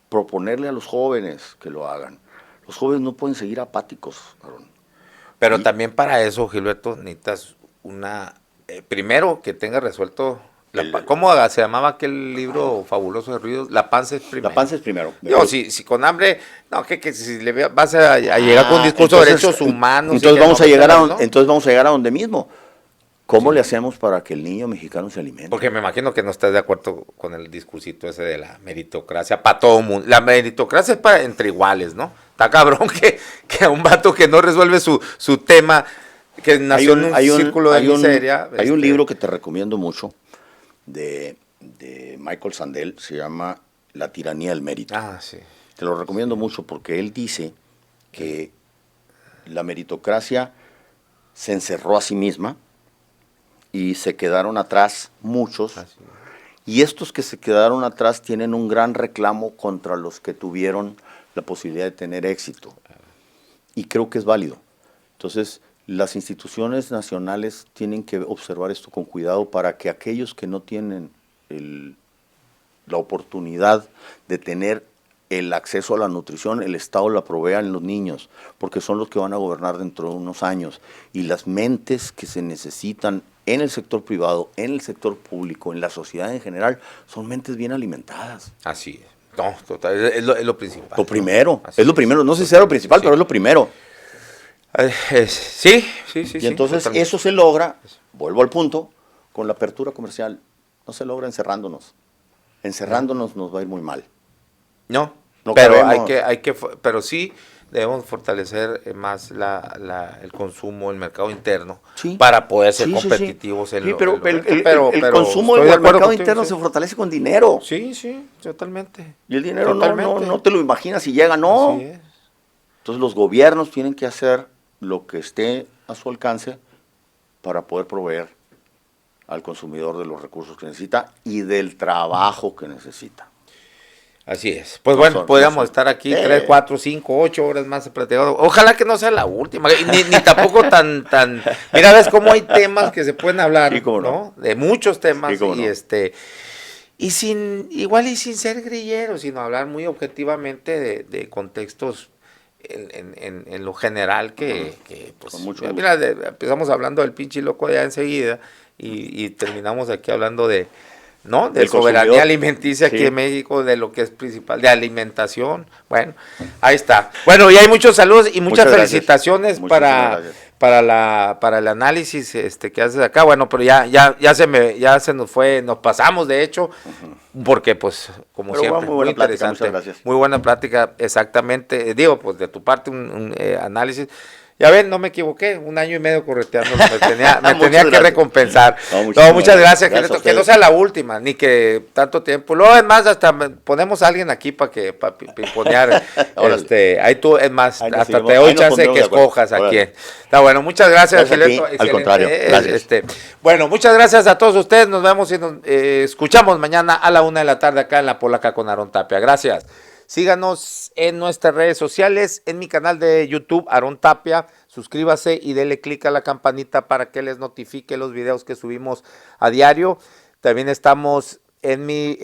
[SPEAKER 1] proponerle a los jóvenes que lo hagan. Los jóvenes no pueden seguir apáticos, Aaron.
[SPEAKER 2] Pero también para eso, Gilberto, necesitas primero que tenga resuelto ¿Cómo se llamaba aquel libro fabuloso de ruidos? La panza es primero.
[SPEAKER 1] La panza es primero.
[SPEAKER 2] Digo, si con hambre, no, que si vas a llegar con un discurso de derechos humanos.
[SPEAKER 1] Entonces vamos a llegar a donde mismo. ¿Cómo le hacemos para que el niño mexicano se alimente?
[SPEAKER 2] Porque me imagino que no estás de acuerdo con el discursito ese de la meritocracia para todo el mundo. La meritocracia es para entre iguales, ¿no? Está cabrón que a un vato que no resuelve su tema, que nació en un círculo de miseria.
[SPEAKER 1] Hay un libro que te recomiendo mucho de Michael Sandel, se llama La tiranía del mérito.
[SPEAKER 2] Ah, sí.
[SPEAKER 1] Te lo recomiendo mucho porque él dice que la meritocracia se encerró a sí misma y se quedaron atrás muchos. Y estos que se quedaron atrás tienen un gran reclamo contra los que tuvieron la posibilidad de tener éxito. Y creo que es válido. Entonces, las instituciones nacionales tienen que observar esto con cuidado para que aquellos que no tienen la oportunidad de tener el acceso a la nutrición, el Estado la provea en los niños, porque son los que van a gobernar dentro de unos años. Y las mentes que se necesitan en el sector privado, en el sector público, en la sociedad en general, son mentes bien alimentadas.
[SPEAKER 2] Así es. No, total, es lo principal.
[SPEAKER 1] Lo primero, es lo primero. No sé si sea lo principal, pero es lo primero.
[SPEAKER 2] Sí.
[SPEAKER 1] Y entonces eso se logra, vuelvo al punto, con la apertura comercial. No se logra encerrándonos. Encerrándonos nos va a ir muy mal.
[SPEAKER 2] No,
[SPEAKER 1] No
[SPEAKER 2] pero
[SPEAKER 1] cabemos.
[SPEAKER 2] pero sí debemos fortalecer más el consumo, el mercado interno,
[SPEAKER 1] Sí.
[SPEAKER 2] para poder ser
[SPEAKER 1] Sí, sí, sí.
[SPEAKER 2] competitivos en
[SPEAKER 1] Sí,
[SPEAKER 2] lo
[SPEAKER 1] pero el
[SPEAKER 2] pero
[SPEAKER 1] consumo
[SPEAKER 2] estoy
[SPEAKER 1] y
[SPEAKER 2] de
[SPEAKER 1] el
[SPEAKER 2] acuerdo
[SPEAKER 1] mercado
[SPEAKER 2] contigo,
[SPEAKER 1] interno
[SPEAKER 2] sí.
[SPEAKER 1] se fortalece con dinero.
[SPEAKER 2] Sí, totalmente.
[SPEAKER 1] Y el dinero
[SPEAKER 2] Totalmente.
[SPEAKER 1] no te lo imaginas si llega, no.
[SPEAKER 2] Así es.
[SPEAKER 1] Entonces los gobiernos tienen que hacer lo que esté a su alcance para poder proveer al consumidor de los recursos que necesita y del trabajo que necesita.
[SPEAKER 2] Así es. Pues
[SPEAKER 1] No
[SPEAKER 2] bueno,
[SPEAKER 1] son-
[SPEAKER 2] podríamos
[SPEAKER 1] no son-
[SPEAKER 2] estar aquí 3, 4, 5, 8 horas más platicando. Ojalá que no sea la última, ni tampoco tan. Mira, ves cómo hay temas que se pueden hablar,
[SPEAKER 1] Sí, cómo
[SPEAKER 2] ¿no? De muchos temas,
[SPEAKER 1] Sí, cómo
[SPEAKER 2] y
[SPEAKER 1] no.
[SPEAKER 2] y sin ser grillero, sino hablar muy objetivamente de contextos en lo general que pues,
[SPEAKER 1] Con mucho
[SPEAKER 2] mira, empezamos hablando del pinche loco ya enseguida y terminamos aquí hablando de
[SPEAKER 1] Del
[SPEAKER 2] soberanía
[SPEAKER 1] consumidor.
[SPEAKER 2] alimenticia aquí
[SPEAKER 1] Sí.
[SPEAKER 2] en México, de lo que es principal, de alimentación. Bueno, ahí está. Bueno, y hay muchos saludos y muchas
[SPEAKER 1] gracias.
[SPEAKER 2] felicitaciones
[SPEAKER 1] Muchísimas gracias.
[SPEAKER 2] para el análisis que haces acá. Bueno, pero ya se nos fue, nos pasamos de hecho, porque pues como
[SPEAKER 1] Pero
[SPEAKER 2] siempre,
[SPEAKER 1] muy buena plática,
[SPEAKER 2] interesante.
[SPEAKER 1] muchas gracias.
[SPEAKER 2] Muy buena plática, exactamente. Digo, pues de tu parte un análisis. Ya ven, no me equivoqué, 1 año y medio correteando, me tenía
[SPEAKER 1] Muchas
[SPEAKER 2] que
[SPEAKER 1] gracias.
[SPEAKER 2] recompensar.
[SPEAKER 1] No,
[SPEAKER 2] No, muchas gracias,
[SPEAKER 1] gracias a
[SPEAKER 2] que no
[SPEAKER 1] ustedes.
[SPEAKER 2] sea la última, ni que tanto tiempo. Luego, es más, hasta ponemos a alguien aquí para pimponear.
[SPEAKER 1] Órale.
[SPEAKER 2] Ahí tú, es más,
[SPEAKER 1] Ahí nos
[SPEAKER 2] hasta
[SPEAKER 1] seguimos,
[SPEAKER 2] te doy
[SPEAKER 1] ahí nos
[SPEAKER 2] chance de que
[SPEAKER 1] pondremos de acuerdo.
[SPEAKER 2] escojas a
[SPEAKER 1] Órale.
[SPEAKER 2] quién. Está bueno, muchas gracias,
[SPEAKER 1] Gracias a ti,
[SPEAKER 2] Gilberto,
[SPEAKER 1] al contrario, gracias.
[SPEAKER 2] Bueno, muchas gracias a todos ustedes, nos vemos y nos escuchamos mañana a la 1 de la tarde acá en La Polaca con Aarón Tapia. Gracias. Síganos en nuestras redes sociales, en mi canal de YouTube, Aarón Tapia. Suscríbase y dele clic a la campanita para que les notifique los videos que subimos a diario. También estamos en mi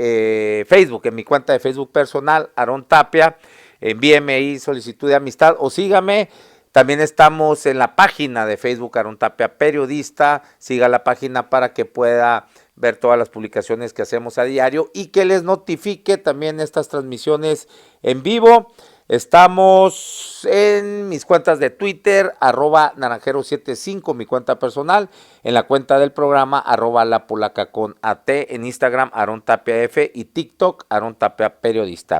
[SPEAKER 2] Facebook, en mi cuenta de Facebook personal, Aarón Tapia. Envíeme ahí solicitud de amistad o sígame. También estamos en la página de Facebook Aarón Tapia Periodista. Siga la página para que pueda ver todas las publicaciones que hacemos a diario y que les notifique también estas transmisiones en vivo. Estamos en mis cuentas de Twitter, @naranjero75, mi cuenta personal, en la cuenta del programa, @lapolaca con AT, en Instagram, Aarón Tapia F y TikTok, Aarón Tapia Periodista.